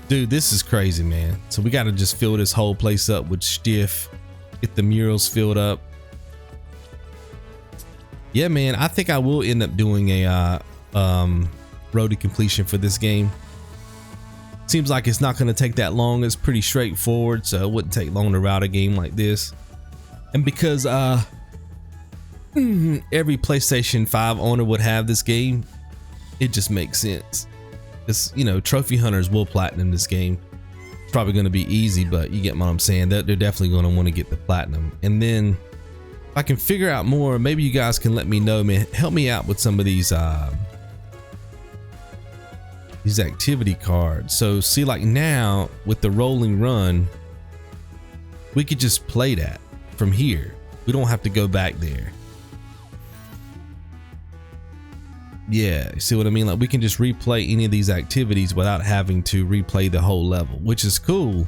A: Dude, this is crazy, man. So we got to just fill this whole place up with stiff, get the murals filled up. Yeah, man, I think I will end up doing a road to completion for this game. Seems like it's not going to take that long. It's pretty straightforward, so it wouldn't take long to route a game like this. And because every PlayStation 5 owner would have this game, it just makes sense. Because, you know, trophy hunters will platinum this game. It's probably going to be easy, but you get what I'm saying. They're definitely going to want to get the platinum. And then if I can figure out more, maybe you guys can let me know, man. Help me out with some of these activity cards. So see, like now with the rolling run, we could just play that from here. We don't have to go back there. Yeah, see what I mean? Like we can just replay any of these activities without having to replay the whole level, which is cool.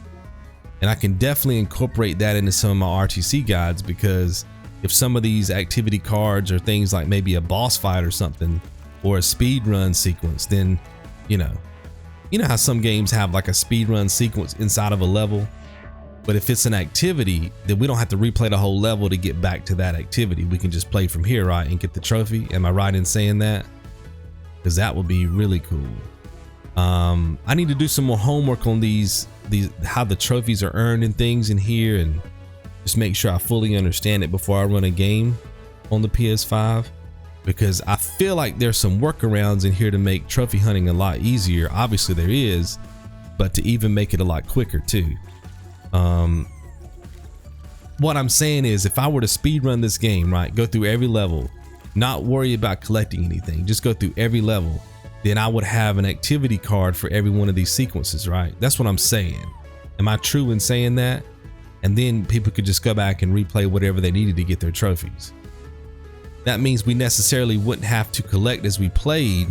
A: And I can definitely incorporate that into some of my RTC guides, because if some of these activity cards are things like maybe a boss fight or something, or a speed run sequence, then you know how some games have like a speed run sequence inside of a level. But if it's an activity, then we don't have to replay the whole level to get back to that activity. We can just play from here, right, and get the trophy. Am I right in saying that? Because that would be really cool. I need to do some more homework on these how the trophies are earned and things in here, and just make sure I fully understand it before I run a game on the PS5, because I feel like there's some workarounds in here to make trophy hunting a lot easier. Obviously there is, but to even make it a lot quicker too. What I'm saying is, if I were to speed run this game, right, go through every level, not worry about collecting anything, just go through every level, then I would have an activity card for every one of these sequences, right? That's what I'm saying. Am I true in saying that? And then people could just go back and replay whatever they needed to get their trophies. That means we necessarily wouldn't have to collect as we played.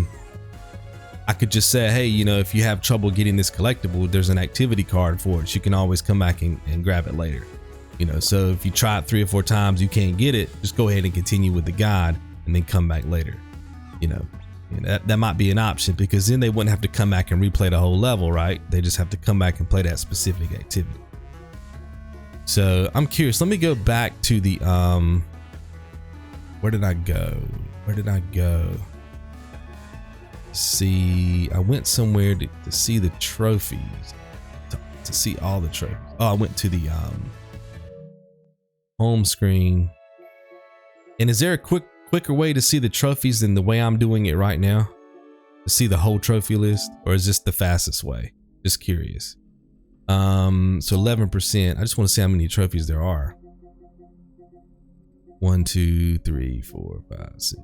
A: I could just say, hey, you know, if you have trouble getting this collectible, there's an activity card for it. So you can always come back and grab it later. You know, so if you try it 3 or 4 times, you can't get it, just go ahead and continue with the guide. and then come back later. You know, that might be an option, because then they wouldn't have to come back and replay the whole level, right? They just have to come back and play that specific activity. So I'm curious. Let me go back to the where did I go? See, I went somewhere to see the trophies, to see all the trophies. Oh, I went to the home screen. And is there a quicker way to see the trophies than the way I'm doing it right now? To see the whole trophy list, or is this the fastest way? Just curious. So 11%. I just want to see how many trophies there are. 1, 2, 3, 4, 5, 6.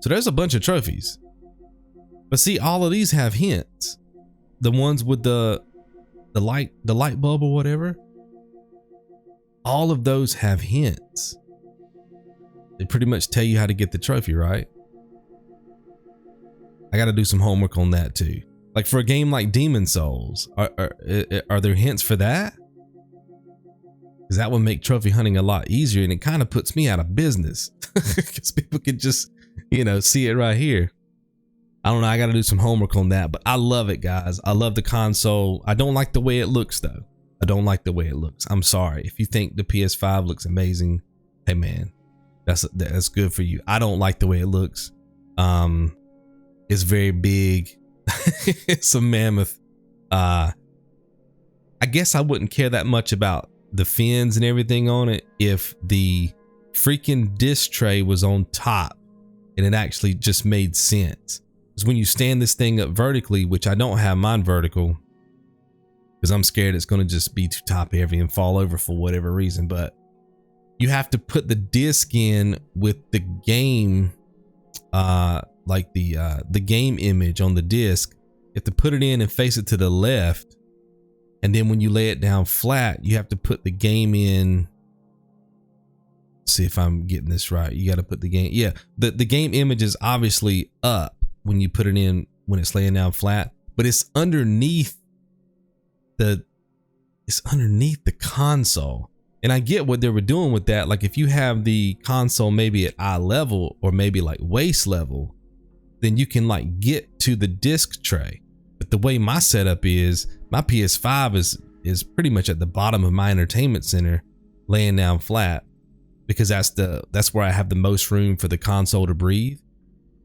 A: So there's a bunch of trophies. But see, all of these have hints. The ones with the light bulb or whatever. All of those have hints. They pretty much tell you how to get the trophy, right? I got to do some homework on that too. Like for a game like Demon Souls, are there hints for that? Because that would make trophy hunting a lot easier, and it kind of puts me out of business because people could just, you know, see it right here. I don't know. I got to do some homework on that, but I love it, guys. I love the console. I don't like the way it looks though. I don't like the way it looks. I'm sorry. If you think the PS5 looks amazing, hey man, that's good for you. I don't like the way it looks. It's very big. It's a mammoth. I guess I wouldn't care that much about the fins and everything on it if the freaking disc tray was on top and it actually just made sense. Because when you stand this thing up vertically, which I don't have mine vertical because I'm scared it's going to just be too top heavy and fall over for whatever reason, but you have to put the disc in with the game, like the game image on the disc. You have to put it in and face it to the left, and then when you lay it down flat, you have to put the game in. Let's see if I'm getting this right. You got to put the game, yeah, the game image is obviously up when you put it in when it's laying down flat, but it's underneath the console. And I get what they were doing with that. Like if you have the console maybe at eye level or maybe like waist level, then you can like get to the disc tray. But the way my setup is, my PS5 is pretty much at the bottom of my entertainment center, laying down flat, because that's where I have the most room for the console to breathe.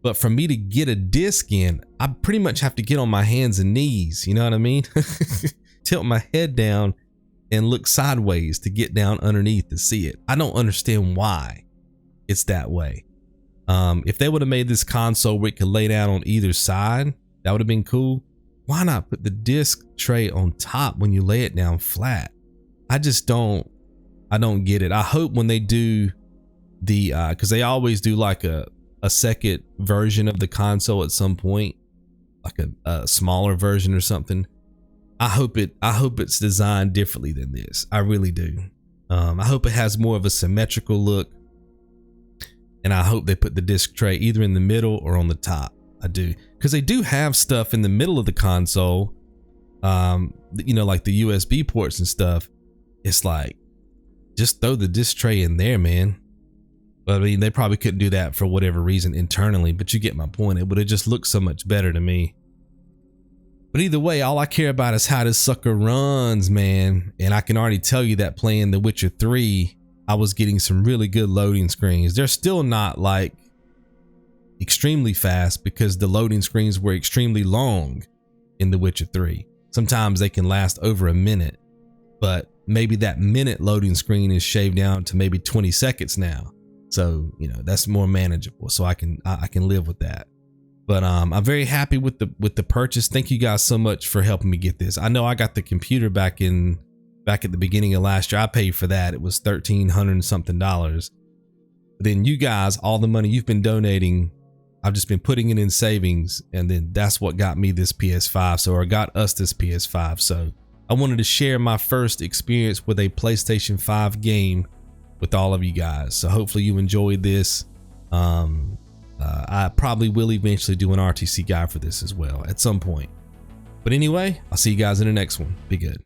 A: But for me to get a disc in, I pretty much have to get on my hands and knees. You know what I mean? Tilt my head down and look sideways to get down underneath to see it. I don't understand why it's that way. If they would have made this console where it could lay down on either side, that would have been cool. Why not put the disc tray on top when you lay it down flat? I don't get it. I hope when they do the, cause they always do like a second version of the console at some point, like a smaller version or something. I hope it's designed differently than this. I really do. I hope it has more of a symmetrical look, and I hope they put the disc tray either in the middle or on the top. I do, because they do have stuff in the middle of the console, you know, like the USB ports and stuff. It's like, just throw the disc tray in there, man. But I mean, they probably couldn't do that for whatever reason internally, but you get my point. It would have just looked so much better to me. But either way, all I care about is how this sucker runs, man. And I can already tell you that playing The Witcher 3, I was getting some really good loading screens. They're still not like extremely fast because the loading screens were extremely long in The Witcher 3. Sometimes they can last over a minute, but maybe that minute loading screen is shaved down to maybe 20 seconds now. So, you know, that's more manageable. So I can live with that. But I'm very happy with the purchase. Thank you guys so much for helping me get this. I know I got the computer back at the beginning of last year. I paid for that. It was $1,300 and something. But then you guys, all the money you've been donating, I've just been putting it in savings, and then that's what got me this PS5. So, or got us this PS5. So I wanted to share my first experience with a PlayStation 5 game with all of you guys. So hopefully you enjoyed this. I probably will eventually do an RTC guide for this as well at some point. But anyway, I'll see you guys in the next one. Be good.